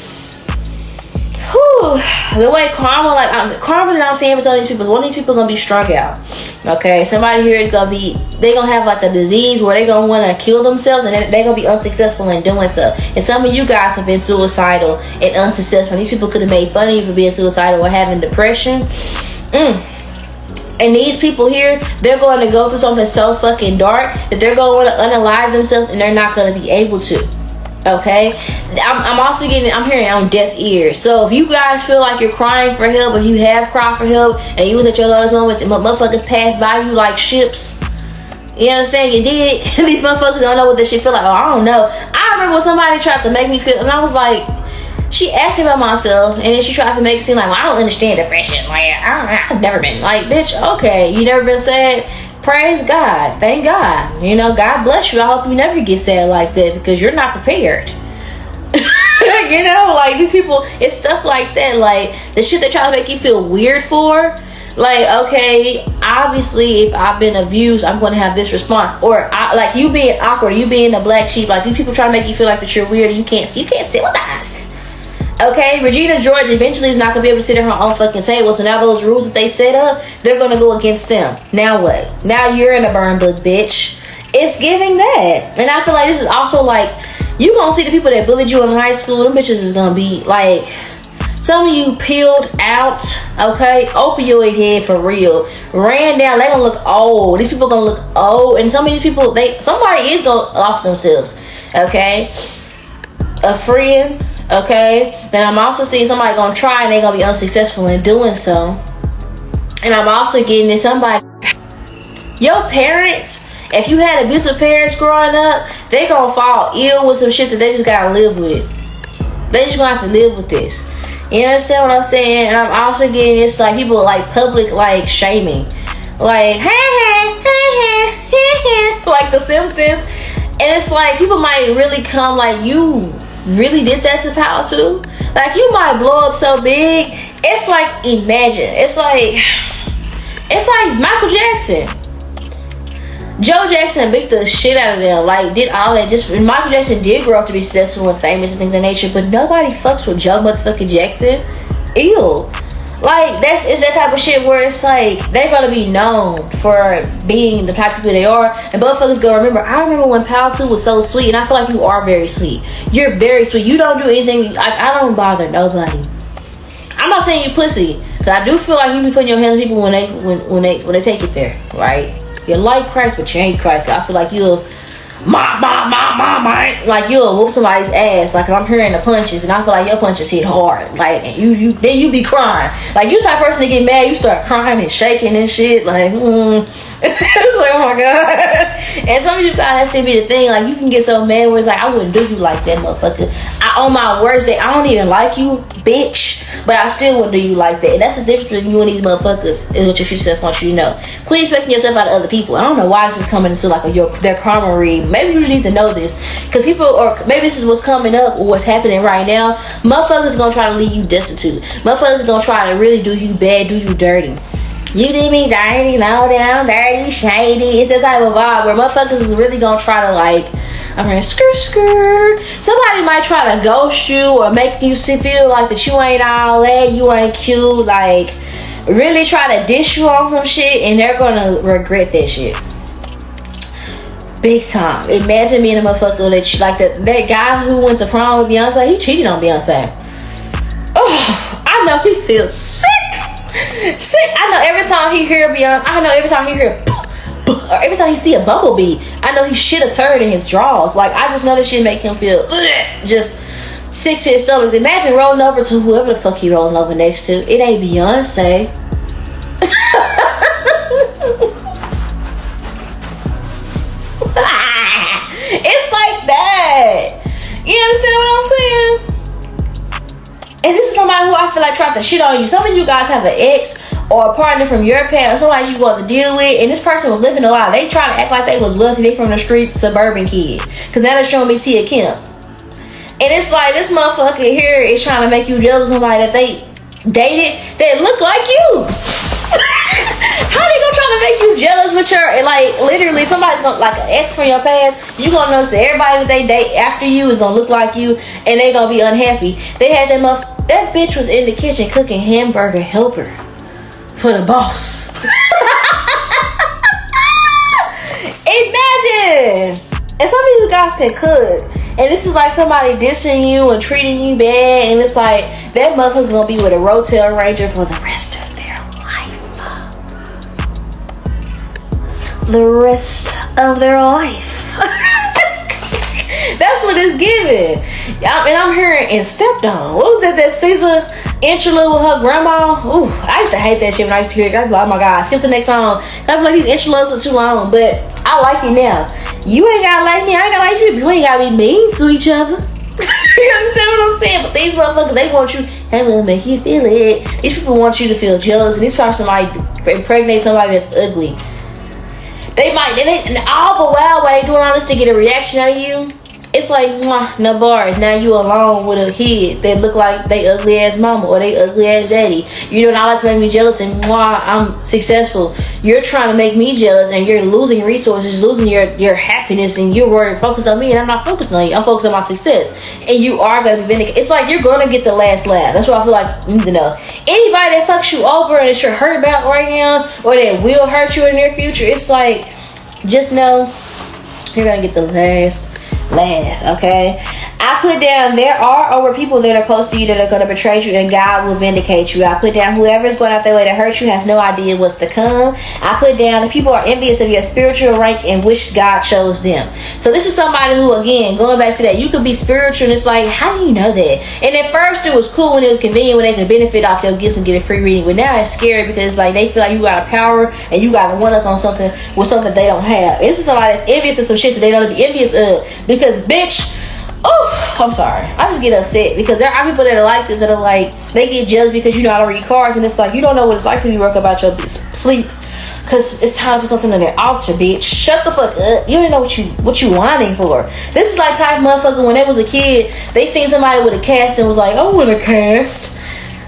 The way karma that I'm seeing for some of these people, one of these people gonna be strung out. Okay, somebody here is they gonna have like a disease where they gonna want to kill themselves, and they gonna be unsuccessful in doing so. And some of you guys have been suicidal and unsuccessful. These people could have made fun of you for being suicidal or having depression. And these people here, they're going to go through something so fucking dark that they're going to want to unalive themselves, and they're not going to be able to. Okay, I'm hearing on deaf ears. So if you guys feel like you're crying for help, or you have cried for help, and you was at your lowest moments, and motherfuckers passed by you like ships, you understand? You did. These motherfuckers don't know what this shit feel like. Oh, I don't know. I remember when somebody tried to make me feel, and I was like, she asked me about myself, and then she tried to make it seem like, well, I don't understand depression. Like, I've never been. Like, bitch, okay, you never been sad. Praise God. Thank God. God bless you. I hope you never get sad like that because you're not prepared. Like these people, it's stuff like that. Like the shit they try to make you feel weird for. Like, okay, obviously if I've been abused, I'm going to have this response. Or like you being awkward, you being a black sheep. Like these people try to make you feel like that you're weird and you can't sit with us. Okay, Regina George eventually is not going to be able to sit at her own fucking table. So now those rules that they set up, they're going to go against them. Now what? Now you're in a burn book, bitch. It's giving that. And I feel like this is also like, you going to see the people that bullied you in high school. Them bitches is going to be like, some of you peeled out, okay? Opioid head for real. Ran down. They going to look old. These people going to look old. And some of these people, somebody is going to off themselves, okay? A friend. Okay, then I'm also seeing somebody gonna try and they're gonna be unsuccessful in doing so. And I'm also getting to somebody, your parents, if you had abusive parents growing up, they gonna fall ill with some shit that they just gotta live with. They just gonna have to live with this. You understand what I'm saying? And I'm also getting this like people like public like shaming, like like The Simpsons, and it's like people might really come like, you really did that to Power too? Like you might blow up so big. It's like, imagine. It's like Michael Jackson. Joe Jackson beat the shit out of them. Like did all that. And Michael Jackson did grow up to be successful and famous and things of nature. But nobody fucks with Joe motherfucking Jackson. Ew. Like it's that type of shit where it's like they're gonna be known for being the type of people they are, and motherfuckers go remember. I remember when Pal 2 was so sweet, and I feel like you are very sweet. You're very sweet. You don't do anything. I don't bother nobody. I'm not saying you pussy, because I do feel like you be putting your hands on people when they take it there, right? You're like Christ, but you ain't Christ. I feel like you'll like you'll whoop somebody's ass. Like I'm hearing the punches, and I feel like your punches hit hard. Like and then you be crying. Like you type of person to get mad, you start crying and shaking and shit. Like it's like, oh my god. And some of you guys, has to be the thing. Like you can get so mad where it's like, I wouldn't do you like that, motherfucker. On my worst day, I don't even like you, bitch. But I still wouldn't do you like that. And that's the difference between you and these motherfuckers, is what your future self wants you to know. Quit expecting yourself out of other people. I don't know why this is coming into like their karma read. Maybe you just need to know this. Because people, or maybe this is what's coming up or what's happening right now. Motherfuckers gonna try to leave you destitute. Motherfuckers gonna try to really do you bad, do you dirty. You did me dirty, low down, dirty, shady. It's that type of vibe where motherfuckers is really gonna try to like, I'm gonna skirt. Somebody might try to ghost you or make you feel like that you ain't all that, you ain't cute. Like really try to dish you on some shit, and they're gonna regret that shit. Big time. Imagine being a motherfucker that you like that guy who went to prom with Beyonce. He cheated on Beyonce. Oh, I know he feels sick. I know every time he hear Beyonce. I know every time he hear. Or every time he see a bumblebee, I know he shit a turd in his drawers. Like I just know that shit make him feel just sick to his stomach. Imagine rolling over to whoever the fuck he rolling over next to. It ain't Beyonce. It's like that. You understand what I'm saying? And this is somebody who I feel like tried to shit on you. Some of you guys have an ex or a partner from your past, somebody you want to deal with, and this person was living a lie. They try to act like they was wealthy. They from the streets, suburban kid. Cause now they're showing me Tia Kim. And it's like this motherfucker here is trying to make you jealous of somebody that they dated that look like you. How they gonna try to make you jealous with your, like literally somebody's gonna, like an ex from your past, you gonna notice that everybody that they date after you is gonna look like you, and they gonna be unhappy. They had that bitch was in the kitchen cooking hamburger helper for the boss. Imagine. And some of you guys can cook, and this is like somebody dissing you and treating you bad, and it's like that motherfucker's gonna be with a Rotel Ranger for the rest of their life. The rest of their life. That's what it's giving. And I'm hearing and stepped on. What was that Caesar interlude with her grandma? Ooh, I used to hate that shit when I used to hear it. I'd be like, oh my god, skip to the next song. I'd be like, these interludes are too long. But I like it now. You ain't gotta like me, I ain't gotta like you. You ain't gotta be mean to each other. You understand what I'm saying? But these motherfuckers, they want you, they will make you feel it. These people want you to feel jealous, and these person might impregnate somebody that's ugly. They might, and all the while they doing all this to get a reaction out of you. It's like, mwah, no bars. Now you alone with a kid that look like they ugly ass mama or they ugly ass daddy. You doing all that to make me jealous, and mwah, I'm successful. You're trying to make me jealous, and you're losing resources, losing your happiness, and you're worried, focused on me, and I'm not focused on you. I'm focused on my success. And you are going to be vindicated. It's like you're going to get the last laugh. That's what I feel like you need to know. Anybody that fucks you over and that you're hurt about right now, or that will hurt you in the near future, it's like, just know you're going to get the last, okay? I put down, there are over people that are close to you that are going to betray you, and God will vindicate you. I put down, whoever is going out their way to hurt you has no idea what's to come. I put down, the people are envious of your spiritual rank and wish God chose them. So this is somebody who, again, going back to that, you could be spiritual, and it's like, how do you know that? And at first it was cool when it was convenient, when they could benefit off your gifts and get a free reading, but now it's scary because it's like they feel like you got a power and you got to one up on something with something they don't have. This is somebody that's envious of some shit that they don't be envious of, because bitch, oh, I'm sorry, I just get upset because there are people that are like this, that are like, they get jealous because you know how to read cards, and it's like, you don't know what it's like to be working about your sleep because it's time for something on their altar, bitch. Shut the fuck up. You don't know what you whining for. This is like type of motherfucker when they was a kid, they seen somebody with a cast and was like, I want a cast.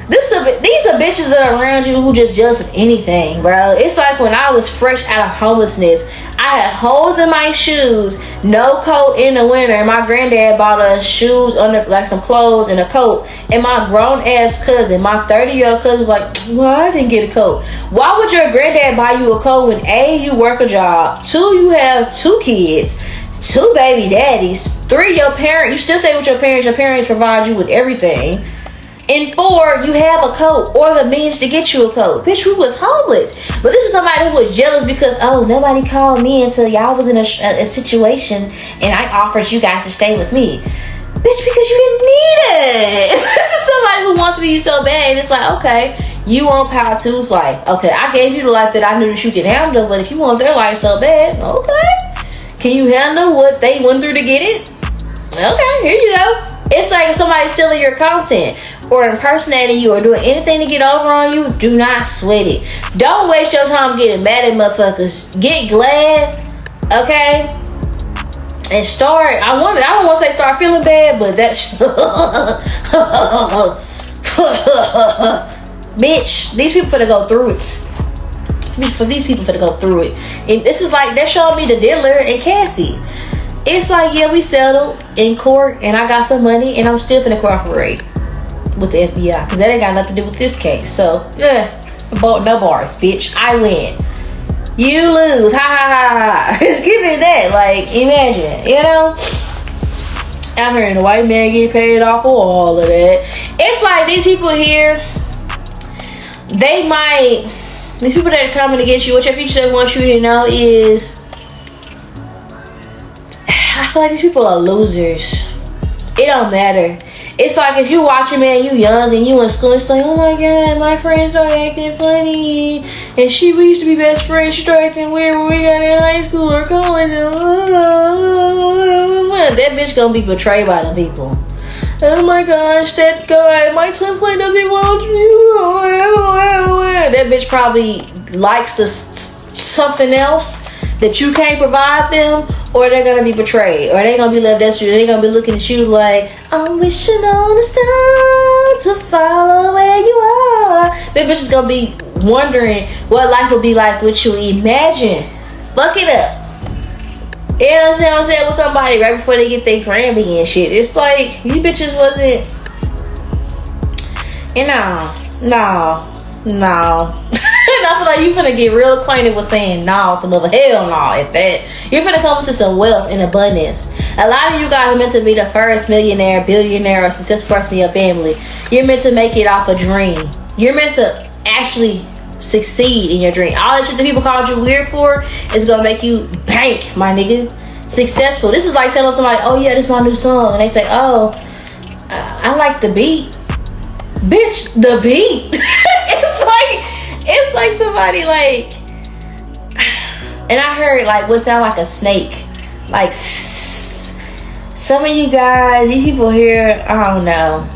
These are bitches that are around you who just jealous of anything, bro. It's like when I was fresh out of homelessness, I had holes in my shoes, no coat in the winter, and my granddad bought us shoes, under like some clothes and a coat, and my grown ass cousin, my 30-year-old cousin, was like, well, I didn't get a coat. Why would your granddad buy you a coat when A, you work a job, 2, you have 2 kids, 2 baby daddies, 3, your parents, you still stay with your parents provide you with everything. And 4, you have a coat or the means to get you a coat. Bitch, we was homeless. But this is somebody who was jealous because, oh, nobody called me until y'all was in a situation and I offered you guys to stay with me. Bitch, because you didn't need it. This is somebody who wants to be you so bad. And it's like, okay, you want Power 2's life. Okay, I gave you the life that I knew that you could handle. But if you want their life so bad, okay. Can you handle what they went through to get it? Okay, here you go. It's like if somebody's stealing your content or impersonating you or doing anything to get over on you, do not sweat it. Don't waste your time getting mad at motherfuckers. Get glad, okay? And start, I don't want to say start feeling bad, but that's bitch, these people finna go through it. These people finna go through it. And this is like, they're showing me the dealer and Cassie. It's like, yeah, we settled in court and I got some money and I'm still finna cooperate with the FBI because that ain't got nothing to do with this case. So, yeah, no bars, bitch. I win. You lose. Ha ha ha ha. Just give me that. Like, imagine, you know? I'm hearing the white man get paid off for all of that. It's like these people here, these people that are coming against you, what your future self wants you to know is, I feel like these people are losers. It don't matter. It's like if you watching, man, you young and you in school, it's like, oh my god, my friend started acting funny. And we used to be best friends. She started acting weird when we got in high school or college. That bitch gonna be betrayed by them people. Oh my gosh, that guy, my twin flame doesn't want me. That bitch probably likes something else that you can't provide them, or they're gonna be betrayed, or they're gonna be left destitute. They're gonna be looking at you like, I'm wishing on a star to follow where you are. That bitch is gonna be wondering what life would be like with you. Imagine, fuck it up. You know what I'm saying? With somebody right before they get their Grammy and shit. It's like, you bitches wasn't, no. I feel like you finna get real acquainted with saying no to mother hell no at that. You're finna come into some wealth and abundance. A lot of you guys are meant to be the first millionaire, billionaire, or successful person in your family. You're meant to make it off a dream. You're meant to actually succeed in your dream. All that shit that people called you weird for is gonna make you bank, my nigga. Successful. This is like telling somebody, oh yeah, this is my new song. And they say, oh, I like the beat. Bitch, the beat. It's like somebody like, and I heard like what sound like a snake, like some of you guys, these people here, I don't know.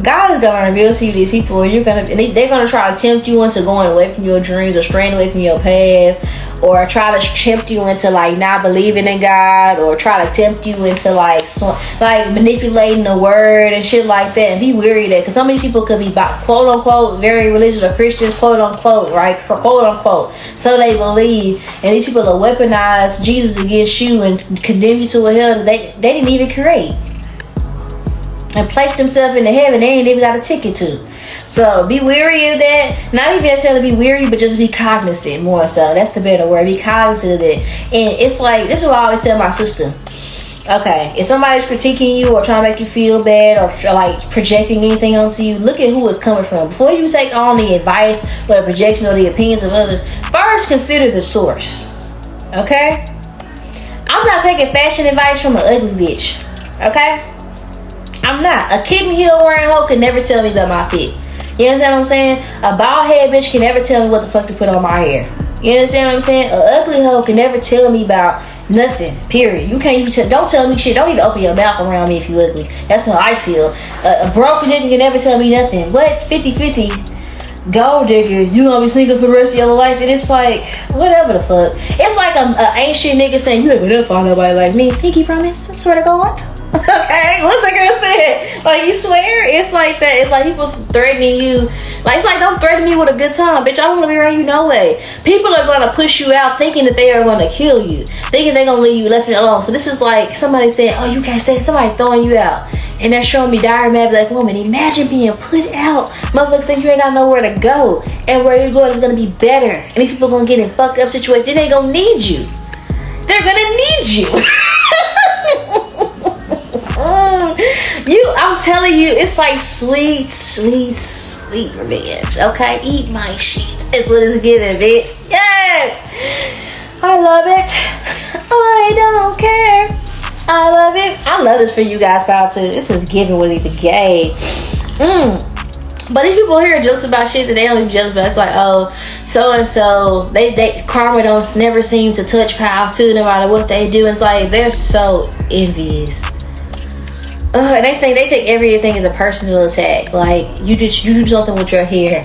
God is gonna reveal to you these people, and they're gonna try to tempt you into going away from your dreams or straying away from your path, or try to tempt you into like not believing in God, or try to tempt you into like manipulating the word and shit like that. And be wary of that, because some of these people could be quote unquote very religious or Christians, quote unquote, right? Quote unquote, so they believe, and these people will weaponize Jesus against you and condemn you to a hell that they didn't even create, and place themselves in the heaven they ain't even got a ticket to. So be wary of that. Not even necessarily be weary, but just be cognizant more so. That's the better word. Be cognizant of that. And it's like, this is what I always tell my sister. Okay, if somebody's critiquing you or trying to make you feel bad or like projecting anything onto you, look at who it's coming from. Before you take on the advice or the projection or the opinions of others, first consider the source. Okay? I'm not taking fashion advice from an ugly bitch. Okay? I'm not. A kitten heel wearing hoe can never tell me about my fit. You understand what I'm saying? A bald head bitch can never tell me what the fuck to put on my hair. You understand what I'm saying? An ugly hoe can never tell me about nothing. Period. You can't even don't tell me shit. Don't even open your mouth around me if you ugly. That's how I feel. A broke nigga can never tell me nothing. What? 50-50 gold digger. You gonna be single for the rest of your life? And it's like, whatever the fuck. It's like a ancient nigga saying, you ain't gonna never find nobody like me. Pinky promise. I swear to God. Okay, what's that girl said? Like, you swear? It's like that. It's like people threatening you. Like, it's like, don't threaten me with a good time, bitch. I don't want to be around you no way. People are going to push you out thinking that they are going to kill you, thinking they're going to leave you left alone. So this is like somebody saying, oh, you can't stay. Somebody throwing you out, and they're showing me dire mad black woman. Imagine being put out. Motherfuckers think you ain't got nowhere to go, and where you're going is going to be better. And these people going to get in fucked up situations. Then they going to need you. They're going to need you. I'm I'm telling you, it's like sweet, sweet, sweet revenge. Okay, eat my shit. That's what it's giving, bitch. Yes, I love it. I don't care. I love it. I love this for you guys, pal, too. This is giving Willie the gay. But these people here are jealous about shit that they don't even jealous about. It's like, oh, so and so, they karma don't never seem to touch pal too, no matter what they do. It's like they're so envious. And they think they take everything as a personal attack. Like you do something with your hair,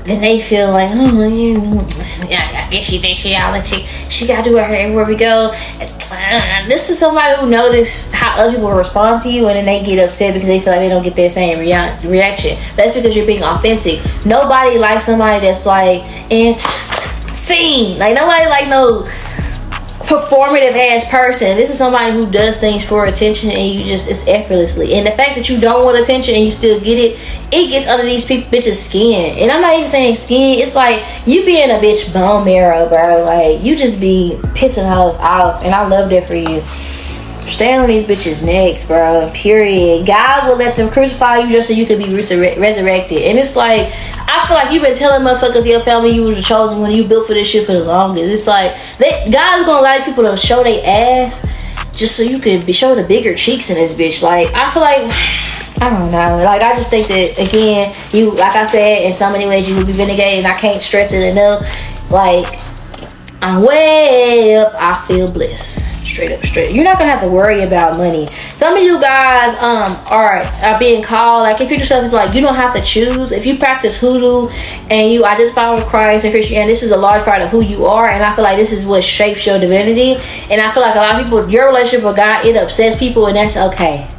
then they feel like, I guess she thinks she gotta do her hair everywhere we go. This is somebody who noticed how other people respond to you, and then they get upset because they feel like they don't get their same reaction. That's because you're being authentic. Nobody likes somebody that's like sing. Like nobody like no performative ass person. This is somebody who does things for attention, and it's effortlessly. And the fact that you don't want attention and you still get it gets under these bitches' skin. And I'm not even saying skin, it's like you being a bitch bone marrow, bro. Like you just be pissing hoes off, and I love that for you. Stand on these bitches' necks, bro. Period. God will let them crucify you just so you can be resurrected. And it's like, I feel like you've been telling motherfuckers your family you was the chosen when you built for this shit for the longest. It's like God's gonna allow people to show their ass just so you can show the bigger cheeks in this bitch. Like I feel like, I don't know. Like I just think that again, you, like I said, in so many ways you will be vindicated, and I can't stress it enough. Like I'm way up. I feel bliss. Straight up. You're not gonna have to worry about money. Some of you guys are being called, like if you yourself is like, you don't have to choose. If you practice hoodoo and you identify with Christ and Christianity, this is a large part of who you are, and I feel like this is what shapes your divinity. And I feel like a lot of people, your relationship with God, it upsets people, and that's okay.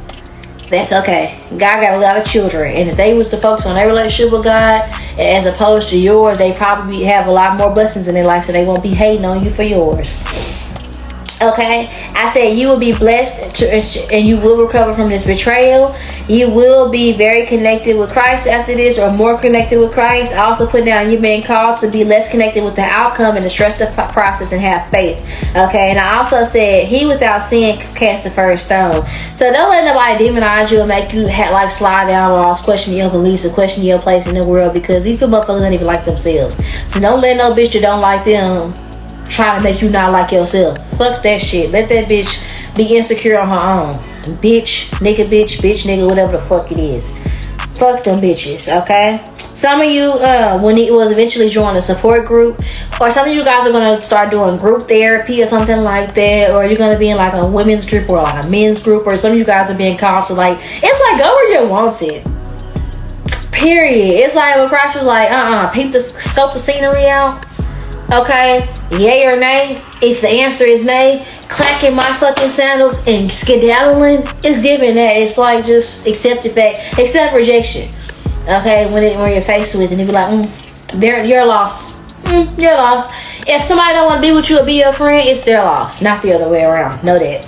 That's okay. God got a lot of children, and if they was to focus on their relationship with God as opposed to yours, they probably have a lot more blessings in their life, so they won't be hating on you for yours. Okay, I said you will be blessed and you will recover from this betrayal. You will be very connected with Christ after this, or more connected with Christ. I also put down you've been called to be less connected with the outcome and to trust the process and have faith. Okay, and I also said he without sin cast the first stone. So don't let nobody demonize you and make you like slide down walls, question your beliefs, or question your place in the world, because these people motherfuckers don't even like themselves. So don't let no bitch that don't like them trying to make you not like yourself. Fuck that shit. Let that bitch be insecure on her own. Bitch, nigga, nigga, whatever the fuck it is. Fuck them bitches, okay? Some of you, when it was eventually join a support group, or some of you guys are gonna start doing group therapy or something like that, or you're gonna be in like a women's group or like a men's group, or some of you guys are being called to like, it's like go where you're wanted. Period. It's like when Christ was like, scope the scenery out. Okay, yay or nay? If the answer is nay, clacking my fucking sandals and skedaddling is giving that. It's like just accept the fact, accept rejection. Okay, when you're faced with it, and you be like, you're lost. You're lost. If somebody don't want to be with you or be your friend, it's their loss, not the other way around. Know that.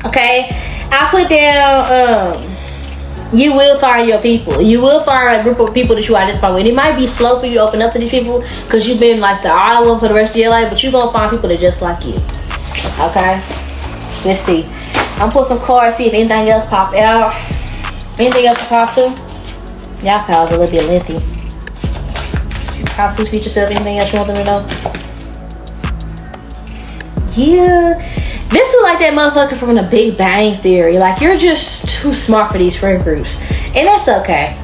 Okay, I put down you will find your people. You will find a group of people that you identify with. It might be slow for you to open up to these people because you've been like the odd one for the rest of your life, but you're gonna find people that just like you. Okay, let's see. I'm put some cards, see if anything else pop out. Anything else to pop to? Y'all pals a little bit lengthy. You pop to speak yourself. Anything else you want them to know? Yeah, this is like that motherfucker from the Big Bang Theory. Like, you're just too smart for these friend groups, and that's okay.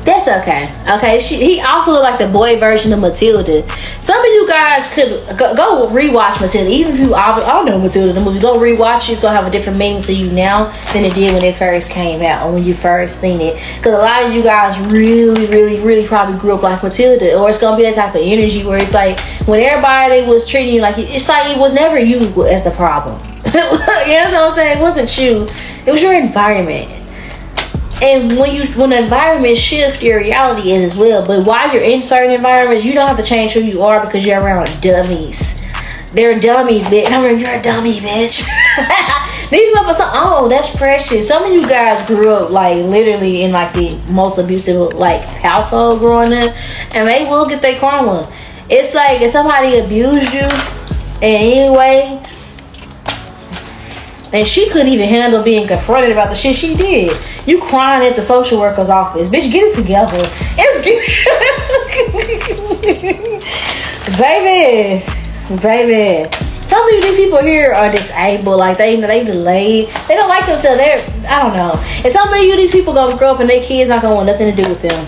That's okay. Okay, he also looked like the boy version of Matilda. Some of you guys could go rewatch Matilda. Even if you all know Matilda, the movie, go rewatch it. It's gonna have a different meaning to you now than it did when it first came out, or when you first seen it. Because a lot of you guys really probably grew up like Matilda, or it's gonna be that type of energy where it's like when everybody was treating you like, it's like it was never you as the problem. You know what I'm saying? It wasn't you. It was your environment. And when the environment shifts, your reality is as well. But while you're in certain environments, you don't have to change who you are because you're around dummies. They're dummies, bitch. I mean, you're a dummy, bitch. These motherfuckers, that's precious. Some of you guys grew up like literally in like the most abusive like household growing up, and they will get their karma. It's like if somebody abused you in any way, And she couldn't even handle being confronted about the shit she did. You crying at the social worker's office. Bitch, get it together. Baby. Some of these people here are disabled. Like, they delayed. They don't like themselves. I don't know. And some of these people gonna grow up and their kids not gonna want nothing to do with them.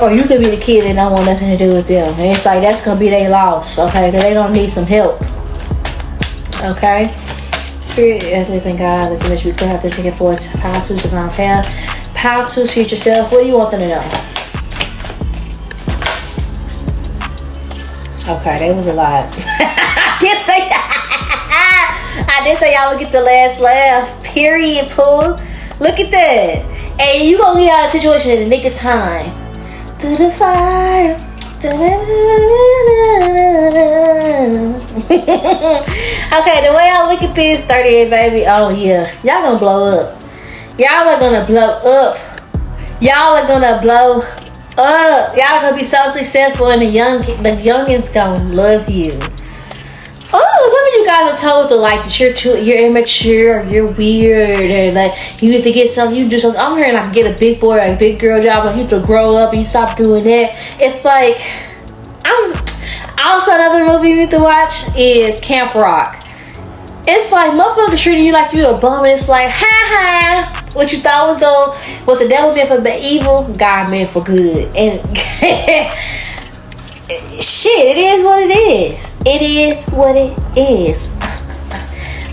Or you could be the kid that don't want nothing to do with them. And it's like, that's gonna be their loss, okay? Because they gonna need some help. Okay? Spirit, living God, let's image we could have to take it forward. Power to divine path. Power to future self. What do you want them to know? Okay, that was a lot. I did say y'all would get the last laugh. Period, Pooh. Look at that. And you gonna get out of the situation in the nick of time. Through the fire. Okay, the way I look at this, 38, baby. Oh, yeah. Y'all gonna blow up. Y'all are gonna blow up. Y'all are gonna blow up. Y'all gonna be so successful, and the youngins gonna love you. Oh, some of you guys are told to like that you're immature, you're weird, and like you have to get something, you do something. I'm hearing like get a big boy, like big girl job, like you have to grow up and you stop doing that. It's like also another movie you need to watch is Camp Rock. It's like motherfuckers treating you like you a bum, and it's like ha. What you thought was what the devil meant for evil, God meant for good. And shit, it is what it is. It is what it is.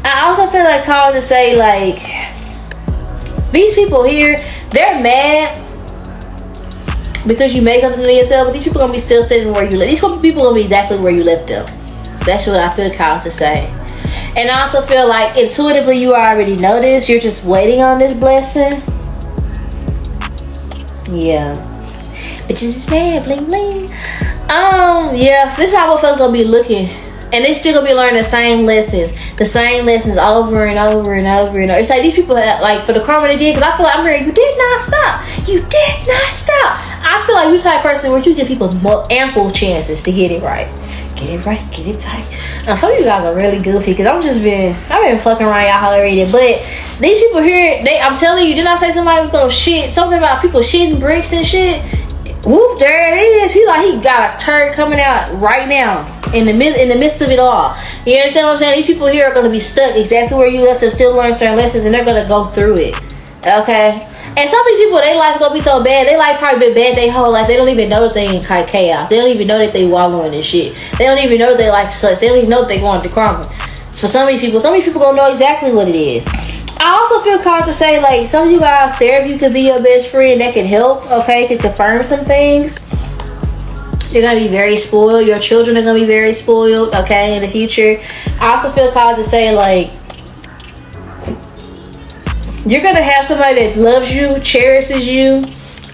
I also feel like calling to say, like, these people here, they're mad because you made something to yourself, but these people gonna be still sitting where you left. These people gonna be exactly where you left them. That's what I feel called to say. And I also feel like intuitively you already know this. You're just waiting on this blessing. Yeah. Bitches is mad, bling bling. Yeah, this is how motherfuckers gonna be looking. And they still gonna be learning the same lessons over and over and over and over. It's like these people have, like, for the karma they did, because I feel like I'm hearing you did not stop. You did not stop. I feel like you the type of person where you give people ample chances to get it right. Get it right, get it tight. Some of you guys are really goofy because I've been fucking around y'all already. But these people here, I'm telling you, did I say somebody was gonna shit? Something about people shitting bricks and shit. Whoop, there it is. He got a turd coming out right now in the midst of it all. You understand what I'm saying? These people here are gonna be stuck exactly where you left them, still learn certain lessons, and they're gonna go through it. Okay? And some of these people, their life gonna be so bad. Their life probably been bad their whole life. They don't even know that they in chaos. They don't even know that they wallowing in shit. They don't even know that their life sucks. They don't even know that they going to karma. So some of these people gonna know exactly what it is. I also feel called to say, like, some of you guys, therapy could be your best friend that can help, okay? Could confirm some things. You're gonna be very spoiled. Your children are gonna be very spoiled, okay, in the future. I also feel called to say, like, you're gonna have somebody that loves you, cherishes you,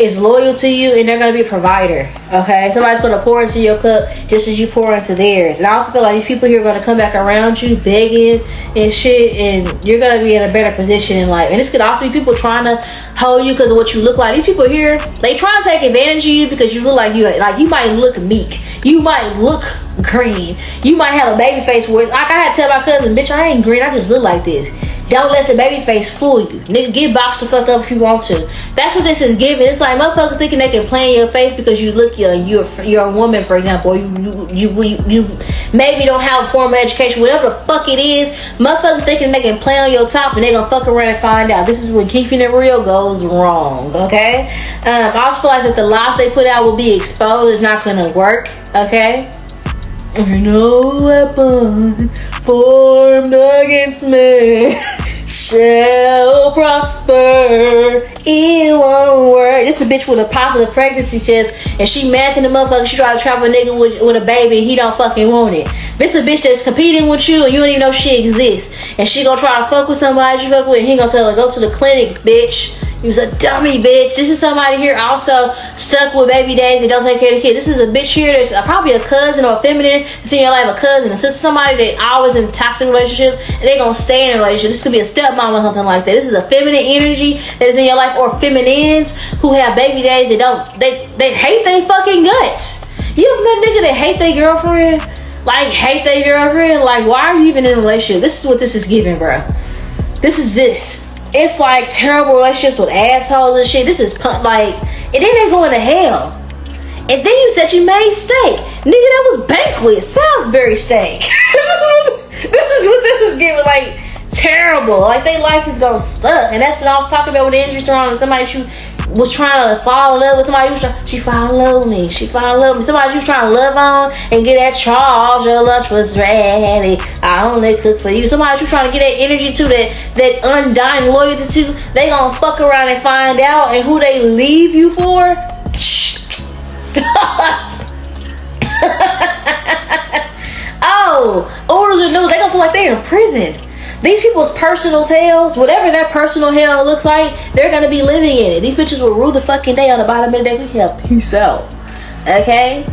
is loyal to you, and they're gonna be a provider. Okay, somebody's gonna pour into your cup just as you pour into theirs. And I also feel like these people here are gonna come back around you, begging and shit, and you're gonna be in a better position in life. And this could also be people trying to hold you because of what you look like. These people here, they try to take advantage of you because you look like you might look meek, you might look green, you might have a baby face where, like I had to tell my cousin, bitch, I ain't green, I just look like this. Don't let the baby face fool you. Nigga, get boxed the fuck up if you want to. That's what this is giving. It's like motherfuckers thinking they can play in your face because you look young. You're a woman, for example. Or you maybe don't have a formal education. Whatever the fuck it is, motherfuckers thinking they can play on your top and they gonna fuck around and find out. This is when keeping it real goes wrong. Okay. I also feel like that the lies they put out will be exposed. It's not gonna work. Okay. No weapon formed against me shall prosper. It won't work. This is a bitch with a positive pregnancy test, and she mad in the motherfucker. She try to trap a nigga with a baby, and he don't fucking want it. This is a bitch that's competing with you, and you don't even know she exists. And she gonna try to fuck with somebody you fuck with, and he gonna tell her, go to the clinic, bitch. You was a dummy, bitch. This is somebody here also stuck with baby days and don't take care of the kid. This is a bitch here that's probably a cousin or a feminine that's in your life, a cousin, a sister, somebody that always in toxic relationships, and they gonna stay in a relationship. This could be a stepmom or something like that. This is a feminine energy that is in your life, or feminines who have baby days that they hate their fucking guts. You ever met a nigga that hate their girlfriend? like hate their girlfriend. Like, why are you even in a relationship? This is what this is giving, bro. This is this. It's like terrible relationships with assholes and shit. This is like, and then they going to hell. And then you said you made steak. Nigga, that was banquet. Salisbury steak. This is what this is giving, like, terrible. Like, their life is gonna suck. And that's what I was talking about with the injury on somebody she was trying to fall in love with somebody. She fell in love with me. She fell in love with me. Somebody she was trying to love on and get that charge. Your lunch was ready. I only cook for you. Somebody she was trying to get that energy to, that undying loyalty to. They gonna fuck around and find out. And who they leave you for? Oh, orders are new. They gonna feel like they're in prison. These people's personal hells, whatever that personal hell looks like, they're gonna be living in it. These bitches will rule the fucking day on the bottom of the day. We can peace out. Okay?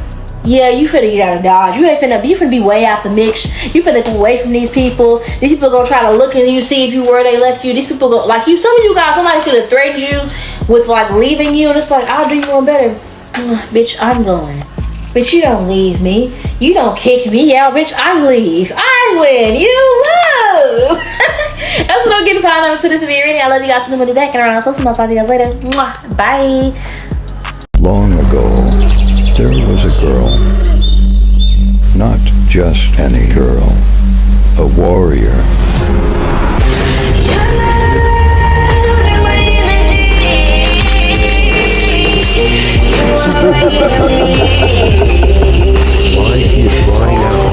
Yeah, you finna get out of Dodge. You finna be way out the mix. You finna go away from these people. These people gonna try to look at you, see if you where they left you. These people go like you. Some of you guys, somebody could have threatened you with like leaving you, and it's like, I'll do you one better. Bitch, I'm going. Bitch, you don't leave me. You don't kick me out. Bitch, I leave. I win. You lose. That's what I'm getting final to this video. I love you guys. Send the money back and around. So I'll talk to you guys later. Mwah. Bye. Long ago, there was a girl. Not just any girl. A warrior. Why you flying out?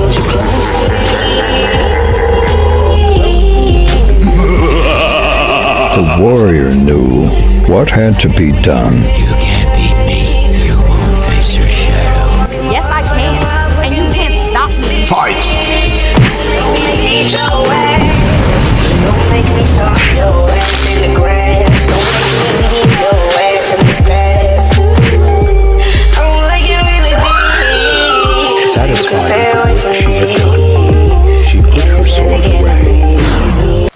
The warrior knew what had to be done. You can't beat me. You won't face your shadow. Yes, I can. And you can't stop me. Fight! Satisfied with what she had done, she put her sword away,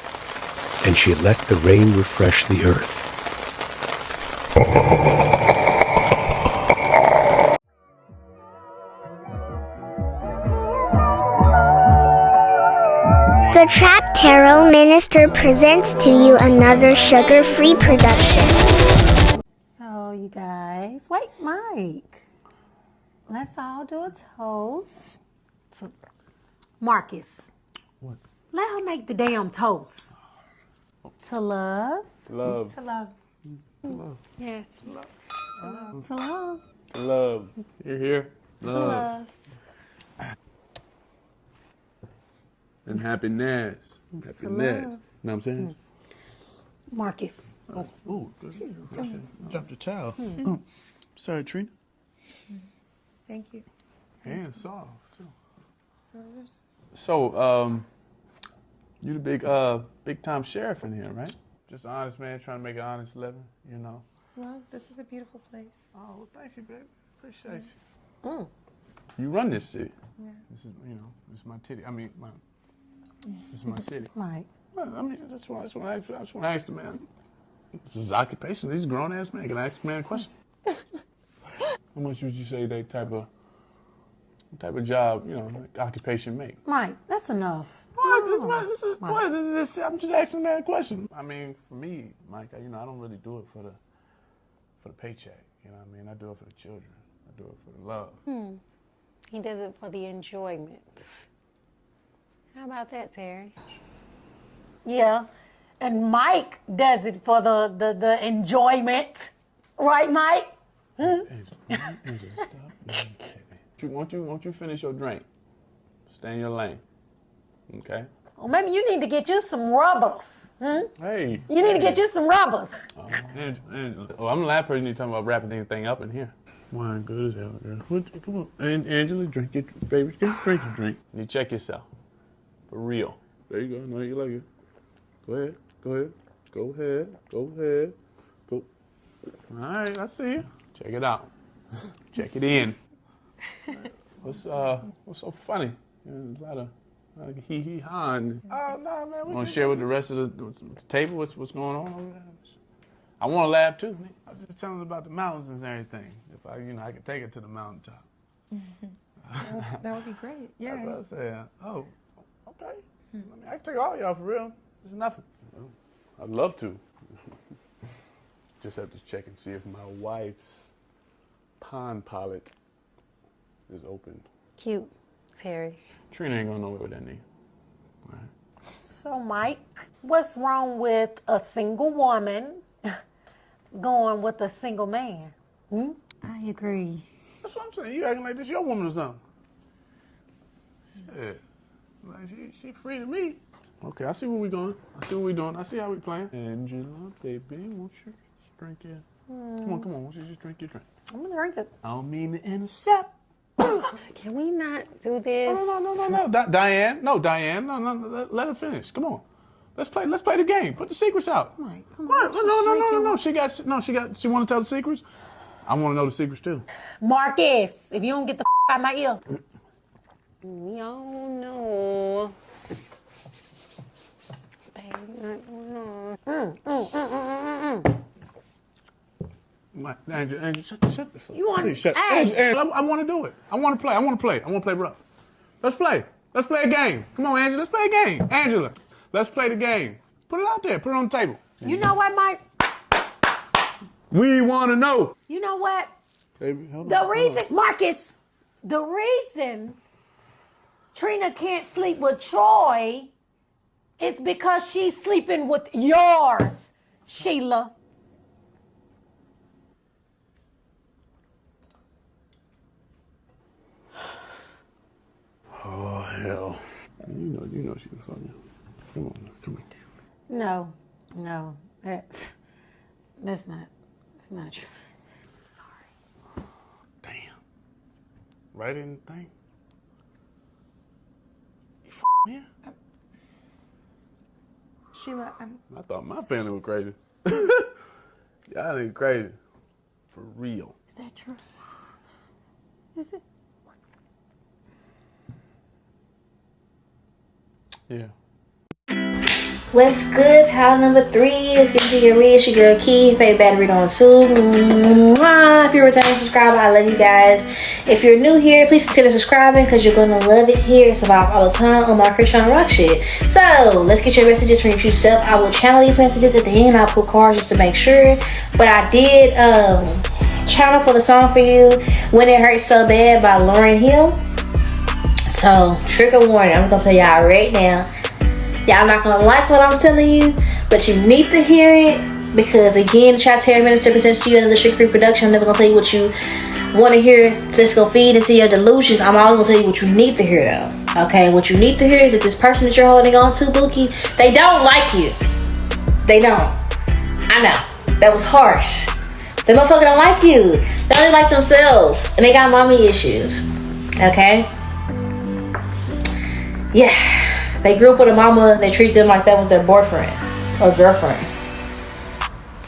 and she let the rain refresh the earth. The Trap Tarot Minister presents to you another sugar-free production. So, you guys, wait, Mike. Let's all do a toast to Marcus. What? Let her make the damn toast. To love. Love. To love. Love. Yes. Love. To love. Love. You're here. To Love. love. And happiness. Happiness. You know what I'm saying? Marcus. Oh, good. Drop the towel. Oh, sorry, Trina. Thank you. Hands soft, too. So, you the big time sheriff in here, right? Just an honest man trying to make an honest living, you know? Well, this is a beautiful place. Oh, well, thank you, baby. Appreciate you. You run this city. Yeah. This is, this is my titty. This is my city. Right. Well, that's what I just want to ask the man. This is his occupation. He's a grown ass man. Can I ask the man a question? How much would you say that type of job, like occupation make? Mike, that's enough. What? I'm just asking the man a question. I mean, for me, Mike, I don't really do it for the paycheck. You know what I mean? I do it for the children. I do it for the love. He does it for the enjoyment. How about that, Terry? Yeah, and Mike does it for the enjoyment. Right, Mike? Angel, stop. Won't you finish your drink? Stay in your lane. Okay? Well, maybe you need to get you some rubbers. Hey. You need to get you some rubbers. Angela. I'm the last person you talking about wrapping anything up in here. Wine good as hell, girl. Come on. And Angela, drink it, baby. Drink your drink. You check yourself. For real. There you go. I know you like it. Go ahead. Go. All right, I see you. Check it out. Check it in. What's so funny? There's a lot of hee-hee-ha. Oh, no, man. Want to share with the rest of the table what's going on over there? I want to laugh, too. I was just telling them about the mountains and everything. If I could take it to the mountaintop. That would be great. Yeah. That's what I said. Oh, okay. I mean, I can take all y'all for real. It's nothing. I'd love to. Just have to check and see if my wife's pond palette is open. Cute, Terry. Trina ain't going nowhere with that nigga. All right. So, Mike, what's wrong with a single woman going with a single man? I agree. That's what I'm saying. You acting like this your woman or something. Shit. Like she free to me. Okay, I see where we going. I see what we doing. I see how we playing. Angela, baby, won't you just drink it? Come on. Won't you just drink your drink? I'm gonna drink it. I don't mean to intercept. Can we not do this? No. Diane. No, let her finish. Come on. Let's play the game. Put the secrets out. Mike, come What? on. No. She want to tell the secrets? I want to know the secrets too. Marcus, if you don't get the out of my ear. Y'all know. Angel, shut the fuck. You want shut. Angel, I want to do it. I want to play. I want to play rough. Let's play. Let's play a game. Come on, Angela. Let's play a game. Angela, let's play the game. Put it out there. Put it on the table. You know what, Mike? We want to know. You know what? Baby, hold The on. reason, Marcus, the reason Trina can't sleep with Troy is because she's sleeping with yours, Sheila. Oh, hell. You know she was fucking. Come on, come here. No, that's not true. I'm sorry. Damn. Right in the thing. You me? Sheila, I thought my family was crazy. Y'all ain't crazy. For real. Is that true? Is it? Yeah. What's good? Pal number 3 is getting to your read. It's your girl Key. Favorite battery on 2. If you're a returning subscriber, I love you guys. If you're new here, please consider subscribing because you're gonna love it here. It's about all the time on my Christian rock shit. So let's get your messages from your future self. I will channel these messages at the end. I'll put cards just to make sure. But I did channel for the song for you, "When It Hurts So Bad" by Lauryn Hill. So trigger warning. I'm gonna tell y'all right now. Y'all not gonna like what I'm telling you, but you need to hear it because again, the Chapter Minister presents to you another sugar-free production. I'm never gonna tell you what you want to hear. Just gonna feed into your delusions. I'm always gonna tell you what you need to hear though. Okay, what you need to hear is that this person that you're holding on to, Bookie, they don't like you. They don't. I know that was harsh. They motherfucker don't like you. They only like themselves, and they got mommy issues. Okay. Yeah. They grew up with a mama, they treat them like that was their boyfriend or girlfriend.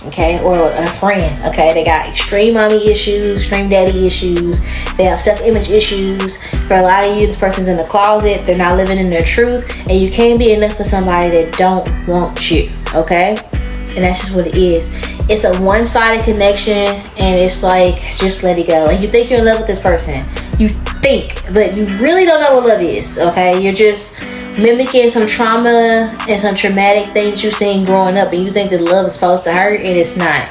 Okay, or a friend. Okay, they got extreme mommy issues, extreme daddy issues. They have self-image issues. For a lot of you, this person's in the closet. They're not living in their truth. And you can't be enough for somebody that don't want you. Okay? And that's just what it is. It's a one-sided connection. And it's like, just let it go. And you think you're in love with this person. You think, but you really don't know what love is. Okay? You're just mimicking some trauma and some traumatic things you've seen growing up, and you think that love is supposed to hurt, and it's not.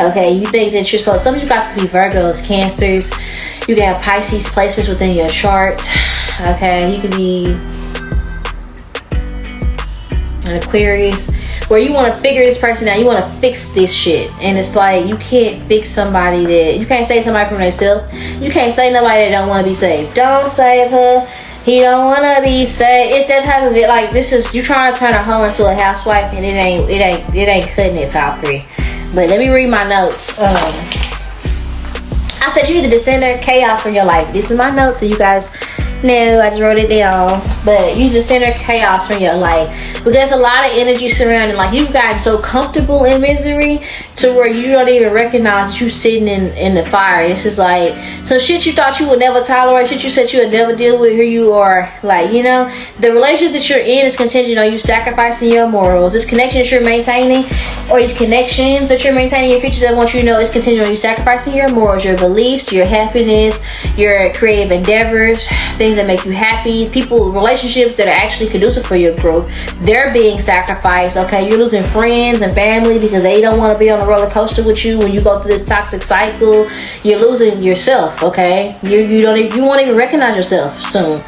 Okay, you think that you're supposed. Some of you guys could be Virgos, Cancers. You can have Pisces placements within your charts. Okay, you could be an Aquarius, where you want to figure this person out. You want to fix this shit, and it's like you can't fix somebody that you can't save somebody from themselves. You can't save nobody that don't want to be saved. Don't save her. He don't wanna be saved. It's that type of it. Like this is you trying to turn a hoe into a housewife, and it ain't cutting it, pal 3. But let me read my notes. I said you need to descend chaos from your life. This is my notes, so you guys No, I just wrote it down. But you just center chaos from your life. But there's a lot of energy surrounding. Like, you've gotten so comfortable in misery to where you don't even recognize that you're sitting in the fire. It's just like some shit you thought you would never tolerate, shit you said you would never deal with. Here you are. Like, you know, the relationship that you're in is contingent on you sacrificing your morals. This connection that you're maintaining, or these connections that you're maintaining, your future, I want you to know, is contingent on you sacrificing your morals, your beliefs, your happiness, your creative endeavors, things that make you happy, people, relationships that are actually conducive for your growth. They're being sacrificed. Okay, you're losing friends and family because they don't want to be on the roller coaster with you when you go through this toxic cycle. You're losing yourself. Okay, you won't even recognize yourself soon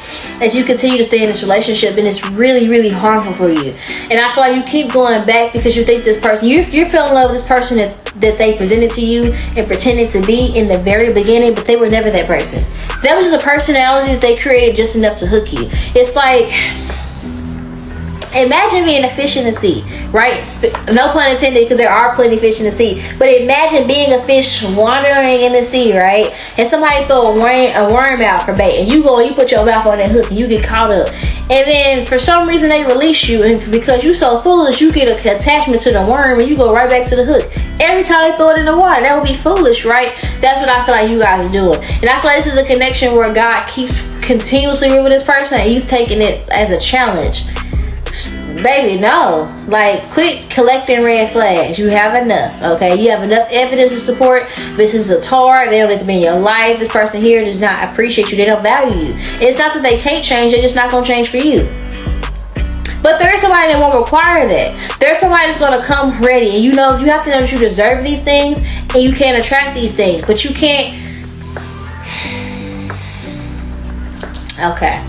if you continue to stay in this relationship, and it's really, really harmful for you. And I feel like you keep going back because you think this person, you fell in love with this person that they presented to you and pretended to be in the very beginning, but they were never that person. That was just a personality that they created just enough to hook you. It's like, imagine being a fish in the sea, right? No pun intended, because there are plenty of fish in the sea. But imagine being a fish wandering in the sea, right? And somebody throw a worm out for bait, and you put your mouth on that hook, and you get caught up. And then for some reason they release you, and because you're so foolish, you get an attachment to the worm, and you go right back to the hook. Every time they throw it in the water, that would be foolish, right? That's what I feel like you guys are doing. And I feel like this is a connection where God keeps continuously with this person, and you taking it as a challenge. Baby, no. Like, quit collecting red flags. You have enough, okay? You have enough evidence to support. This is a tar. They don't need to be in your life. This person here does not appreciate you. They don't value you. And it's not that they can't change. They're just not going to change for you. But there's somebody that won't require that. There's somebody that's going to come ready. And you know, you have to know that you deserve these things. And you can't attract these things. But you can't. Okay.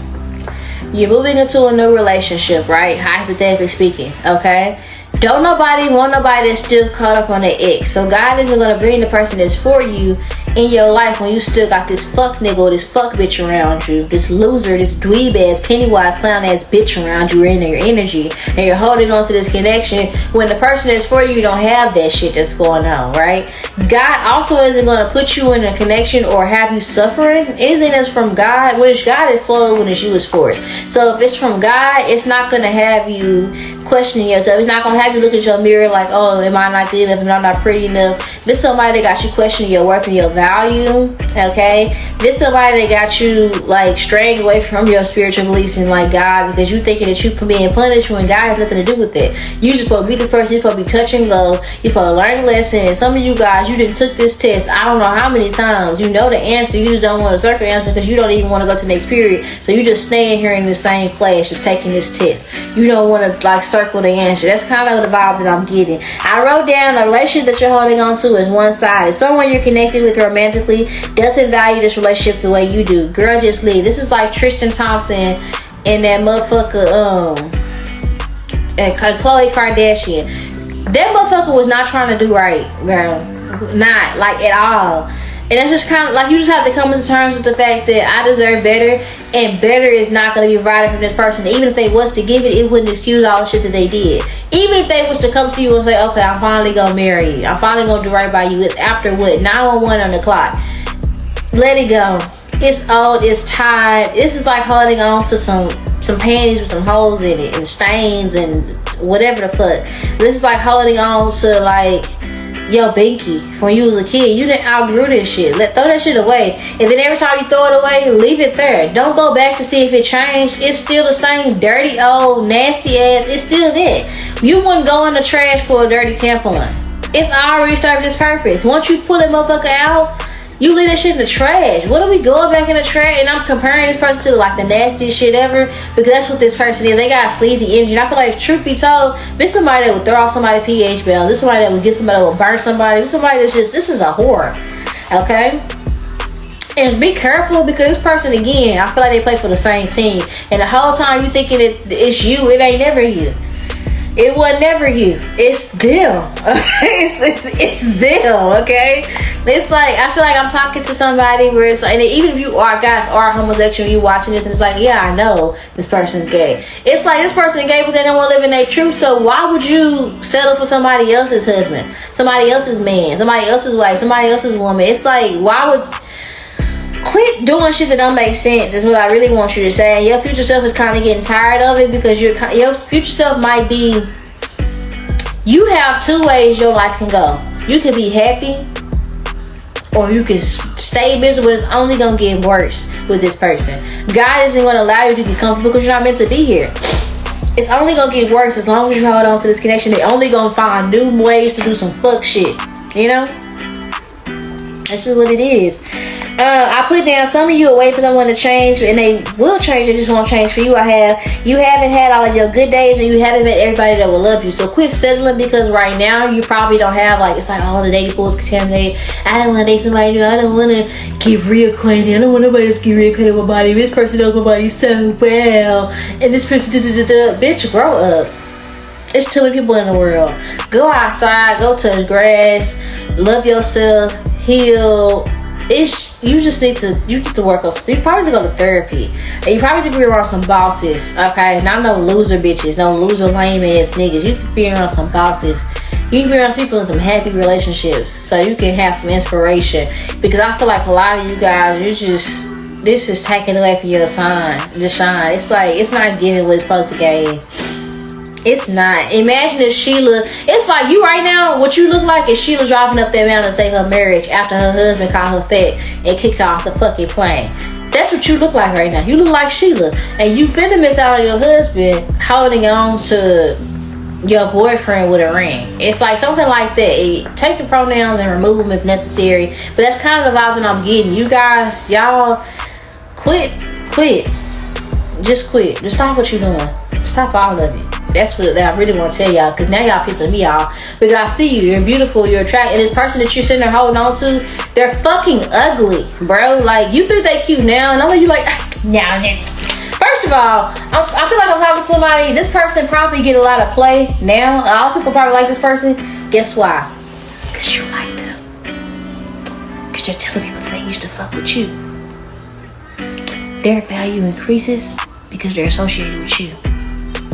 You're moving into a new relationship, right? Hypothetically speaking, okay? Don't nobody want nobody that's still caught up on their ex. So God isn't going to bring the person that's for you in your life when you still got this fuck nigga or this fuck bitch around you. This loser, this dweeb ass, pennywise clown ass bitch around you in your energy. And you're holding on to this connection when the person that's for you don't have that shit that's going on, right? God also isn't going to put you in a connection or have you suffering. Anything that's from God, when it's God, it flows. When it's you, it's forced. So if it's from God, it's not going to have you questioning yourself. It's not going to have you look at your mirror like, oh, am I not good enough? Am I not pretty enough? This somebody that got you questioning your worth and your value, okay? This somebody that got you like straying away from your spiritual beliefs and like God, because you thinking that you being punished when God has nothing to do with it. You just supposed to be this person. You're supposed to be touch and go. You're supposed to learn a lesson. Some of you guys, you didn't took this test I don't know how many times. You know the answer. You just don't want to circle the answer because you don't even want to go to the next period. So you just staying here in the same class, just taking this test. You don't want to like circle the answer. That's kind of the vibe that I'm getting. I wrote down the relationship that you're holding on to is one-sided. Someone you're connected with romantically doesn't value this relationship the way you do. Girl, just leave. This is like Tristan Thompson and that motherfucker and Khloe Kardashian. That motherfucker was not trying to do right, bro. Not like at all. And it's just kind of like you just have to come to terms with the fact that I deserve better, and better is not going to be provided from this person. Even if they was to give it, it wouldn't excuse all the shit that they did. Even if they was to come to you and say, okay, I'm finally going to marry you. I'm finally going to do right by you. It's after what? 911 on the clock. Let it go. It's old. It's tired. This is like holding on to some panties with some holes in it and stains and whatever the fuck. This is like holding on to like yo binky from when you was a kid. You didn't outgrew this shit. Throw that shit away. And then every time you throw it away, leave it there. Don't go back to see if it changed. It's still the same dirty old nasty ass. It's still there. You wouldn't go in the trash for a dirty tampon. It's already served its purpose. Once you pull that motherfucker out, you leave that shit in the trash. What are we going back in the trash? And I'm comparing this person to like the nastiest shit ever, because that's what this person is. They got sleazy energy. And I feel like, truth be told, this somebody that would throw off somebody's pH balance. This somebody that would get somebody that would burn somebody. This somebody that's just, this is a whore. Okay? And be careful, because this person, again, I feel like they play for the same team. And the whole time you thinking that it's you, it ain't never you. It was never you. It's them. It's them, okay? It's like, I feel like I'm talking to somebody where it's like, and even if you are, guys are homosexual, you watching this, and it's like, yeah, I know this person's gay. It's like, this person gay, but they don't want to live in their truth, so why would you settle for somebody else's husband, somebody else's man, somebody else's wife, somebody else's woman? It's like, why would... quit doing shit that don't make sense is what I really want you to say. And your future self is kind of getting tired of it because your future self might be, you have two ways your life can go. You can be happy or you can stay miserable. It's only going to get worse with this person. God isn't going to allow you to get comfortable because you're not meant to be here. It's only going to get worse as long as you hold on to this connection. They're only going to find new ways to do some fuck shit. You know? That's just what it is. I put down some of you are waiting for someone to change, and they will change. They just won't change for you. You haven't had all of your good days, and you haven't met everybody that will love you. So quit settling, because right now you probably don't have, like, it's like, oh, the dating pool is contaminated. I don't want to date somebody new. I don't want to get reacquainted. I don't want nobody to get reacquainted with my body. This person knows my body so well, and this person bitch, grow up. It's too many people in the world. Go outside, go touch grass, love yourself, heal. You just need to, you get to work on, so you probably need to go to therapy, and you probably need to be around some bosses, okay? Not no loser bitches, no loser lame ass niggas. You can be around some bosses. You can be around people in some happy relationships, so you can have some inspiration, because I feel like a lot of you guys, this is taking away from your shine. It's like, it's not giving what it's supposed to give. It's not. Imagine if Sheila, it's like you right now, what you look like is Sheila driving up that mountain to save her marriage after her husband called her fat and kicked her off the fucking plane. That's what you look like right now. You look like Sheila, and you finna miss out on your husband holding on to your boyfriend with a ring. It's like something like that. Take the pronouns and remove them if necessary, but that's kind of the vibe that I'm getting. You guys, y'all quit. Just quit. Just stop what you're doing. Stop all of it. That's what I really want to tell y'all, because now y'all pissing me off. Because I see you, you're beautiful, you're attractive, and this person that you're sitting there holding on to, they're fucking ugly, bro. Like, you think they cute now, and I know you like, nah. First of all, I feel like I'm talking to somebody. This person probably get a lot of play now. A lot of people probably like this person. Guess why? Because you like them. Because you're telling people that they used to fuck with you. Their value increases because they're associated with you.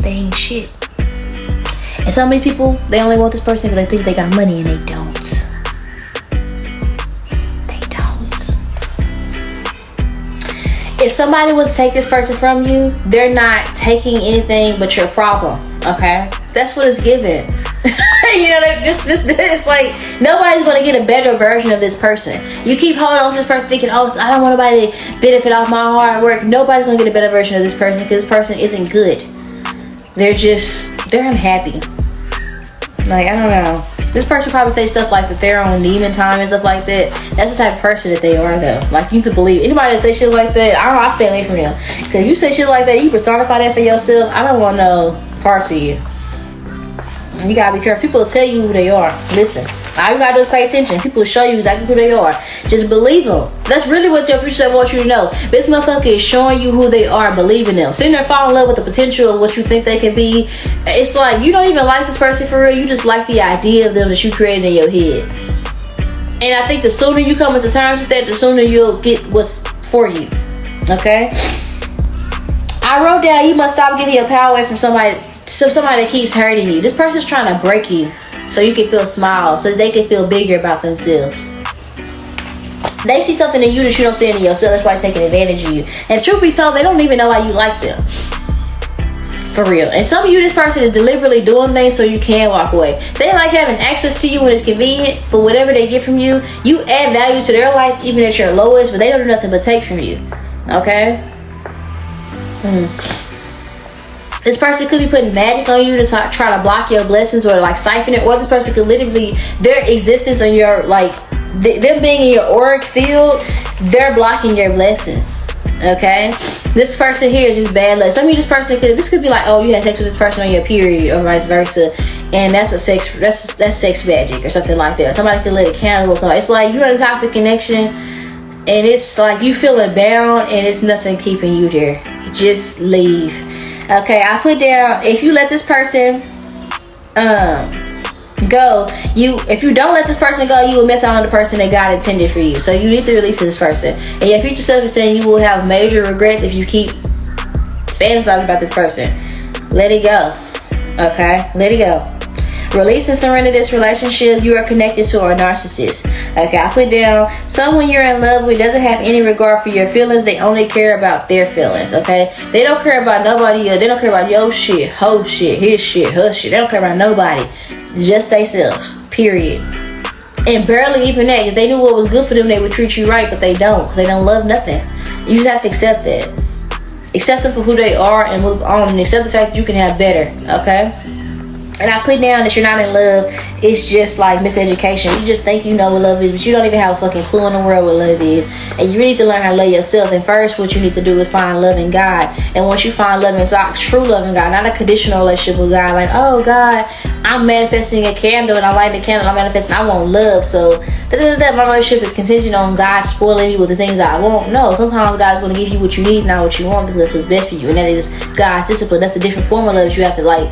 They ain't shit. And some of these people, they only want this person because they think they got money, and they don't. They don't. If somebody was to take this person from you, they're not taking anything but your problem, okay? That's what it's given. You know, it's like nobody's going to get a better version of this person. You keep holding on to this person thinking, oh, I don't want nobody to benefit off my hard work. Nobody's going to get a better version of this person because this person isn't good. They're unhappy. Like, I don't know. This person probably say stuff like that they're on demon time and stuff like that. That's the type of person that they are, though. Like, you need to believe anybody that say shit like that. I stay away from them. Because if you say shit like that, you personify that for yourself. I don't want no parts of you. You gotta be careful. People will tell you who they are. Listen, all you gotta do is pay attention. People will show you exactly who they are. Just believe them. That's really what your future self wants you to know. This motherfucker is showing you who they are. Believe in them. Sitting there falling in love with the potential of what you think they can be. It's like you don't even like this person for real. You just like the idea of them that you created in your head. And I think the sooner you come into terms with that, the sooner you'll get what's for you. Okay? I wrote down, you must stop giving your power away from somebody that keeps hurting you. This person's trying to break you so you can feel small, so they can feel bigger about themselves. They see something in you that you don't see in yourself. That's why they're taking advantage of you. And truth be told, they don't even know why you like them. For real. And some of you, this person is deliberately doing things so you can walk away. They like having access to you when it's convenient for whatever they get from you. You add value to their life even at your lowest, but they don't do nothing but take from you. Okay? This person could be putting magic on you to try to block your blessings or like siphon it, or this person could literally, their existence on your, like, them being in your auric field, they're blocking your blessings. Okay, this person here is just bad luck. Some of you, this could be like, oh, you had sex with this person on your period or vice versa, and that's sex magic or something like that. Somebody could let it candle. So it's like you're in a toxic connection, and it's like you feeling bound, and it's nothing keeping you there. Just leave. Okay, I put down, if you let this person go, if you don't let this person go, you will miss out on the person that God intended for you. So you need to release this person. And your future self is saying you will have major regrets if you keep fantasizing about this person. Let it go. Okay, let it go. Release and surrender this relationship. You are connected to a narcissist. Okay, I put down someone you're in love with doesn't have any regard for your feelings. They only care about their feelings. Okay, they don't care about nobody else. They don't care about your shit, whole shit, his shit, her shit. They don't care about nobody. Just themselves. Period. And barely even that, because they knew what was good for them, they would treat you right, but they don't, because they don't love nothing. You just have to accept that. Accept them for who they are and move on, and accept the fact that you can have better. Okay. And I put down that you're not in love. It's just like miseducation. You just think you know what love is, but you don't even have a fucking clue in the world what love is. And you really need to learn how to love yourself. And first, what you need to do is find love in God. And once you find love in God, true love in God, not a conditional relationship with God. Like, oh God, I'm manifesting a candle and I light the candle. I'm manifesting. I want love. So my relationship is contingent on God spoiling you with the things I want. No, sometimes God is going to give you what you need, not what you want, because that's what's best for you. And that is God's discipline. That's a different form of love you have to like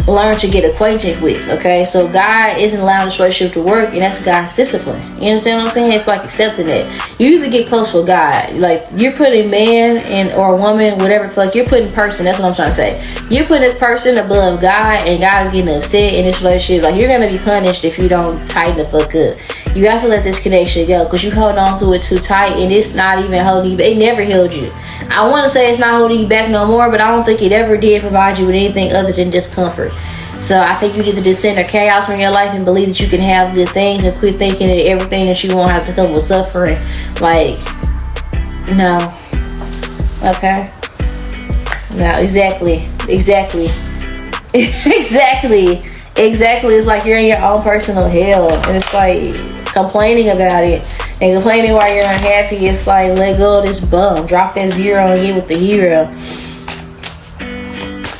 learn to get acquainted with. Okay, so God isn't allowing this relationship to work, and that's God's discipline. You understand what I'm saying? It's like accepting that you either get close with God, like you're putting man and or woman, whatever the fuck, you're putting person, that's what I'm trying to say, you're putting this person above God, and God is getting upset in this relationship. Like, you're gonna be punished if you don't tighten the fuck up. You have to let this connection go, because you hold on to it too tight, and it's not even holding you. It never held you. I want to say it's not holding you back no more, but I don't think it ever did provide you with anything other than discomfort. So I think you need to just center chaos from your life and believe that you can have good things, and quit thinking that everything that you won't have to come with suffering. Like, no. Okay. No, exactly. It's like you're in your own personal hell, and it's like complaining about it and complaining while you're unhappy. It's like, let go of this bum, drop that zero and get with the hero.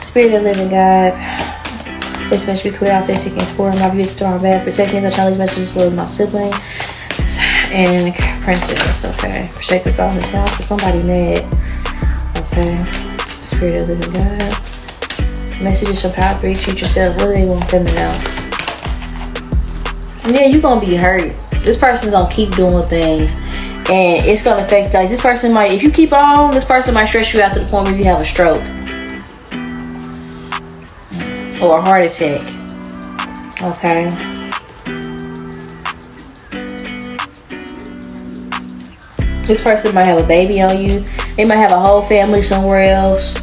Spirit of living God, this message be clear, authentic, and for my views to my bad. Protect me, don't challenge messages as well as my sibling and princess. Okay, protect us all in the town for somebody mad. Okay, Spirit of living God, messages from Power 3's future self. What do they want them to know? Yeah, you're gonna be hurt. This person's gonna keep doing things, and it's gonna affect, like, this person might, if you keep on, this person might stress you out to the point where you have a stroke or a heart attack. Okay. This person might have a baby on you. They might have a whole family somewhere else.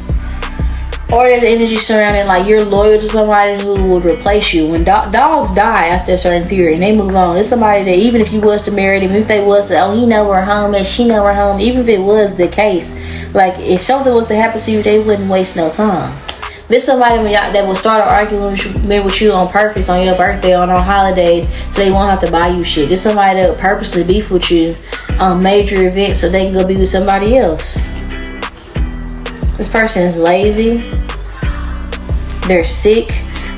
Or there's energy surrounding, like, you're loyal to somebody who would replace you. When dogs die after a certain period and they move on, there's somebody that, even if you was to marry them, if they was to, oh, he know where home is, she know where home, even if it was the case, like, if something was to happen to you, they wouldn't waste no time. There's somebody that will start an argument with you on purpose on your birthday or on holidays, so they won't have to buy you shit. There's somebody that will purposely beef with you on major events so they can go be with somebody else. This person is lazy, they're sick,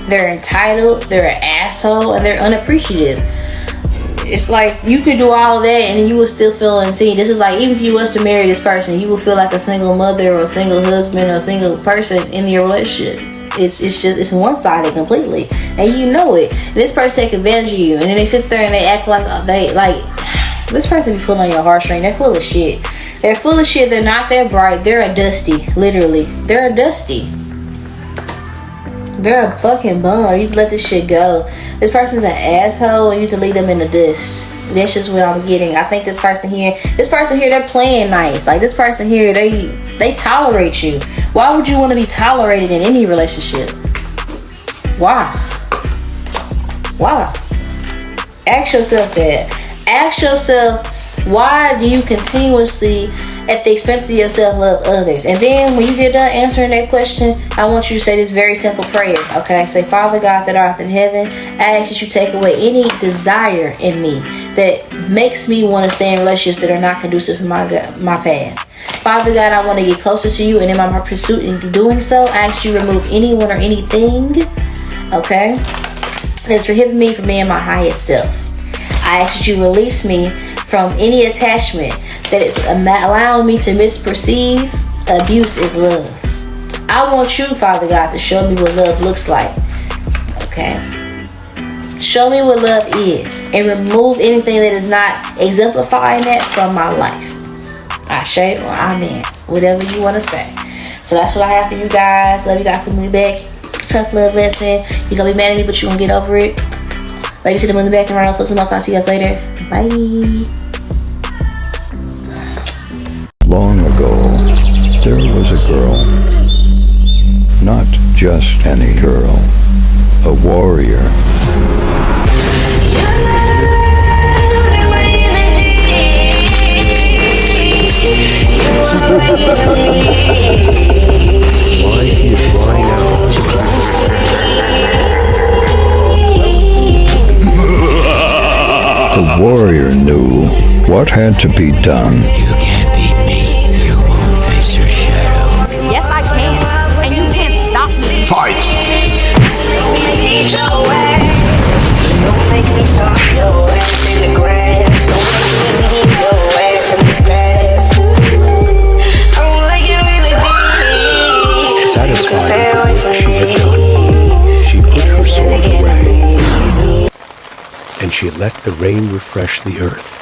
they're entitled, they're an asshole, and they're unappreciative. It's like you could do all of that and you will still feel unseen. This is like, even if you was to marry this person, you will feel like a single mother or a single husband or a single person in your relationship. It's one-sided completely, and you know it. And this person take advantage of you, and then they sit there and they act like this person be pulling on your heartstring. They're full of shit. They're full of shit. They're not that bright. They're a dusty, literally. They're a dusty. They're a fucking bum. You need to let this shit go. This person's an asshole, and you need to leave them in the dust. That's just what I'm getting. I think this person here, they're playing nice. Like, this person here, they tolerate you. Why would you want to be tolerated in any relationship? Why? Ask yourself that. Ask yourself, why do you continuously, at the expense of yourself, love others? And then when you get done answering that question, I want you to say this very simple prayer. Okay, say, Father God that art in heaven, I ask that you take away any desire in me that makes me want to stay in relationships that are not conducive to my path. Father God, I want to get closer to you, and in my pursuit in doing so, I ask you to remove anyone or anything, okay, that's prohibiting me from being my highest self. I ask that you release me from any attachment that is allowing me to misperceive abuse is love. I want you, Father God, to show me what love looks like. Okay? Show me what love is, and remove anything that is not exemplifying that from my life. Ashe or amen. Whatever you want to say. So that's what I have for you guys. Love you guys. For me back. tough love lesson. You're gonna be mad at me, but you're gonna get over it. Let me see them in the background. So, I'll see you guys later. Bye. Long ago, there was a girl. Not just any girl. A warrior. Why he is flying out. The warrior knew what had to be done. You can't beat me. You won't face your shadow. Yes, I can. And you can't stop me. Fight! Satisfied with what she had done, she put her sword away, and she let the rain refresh the earth.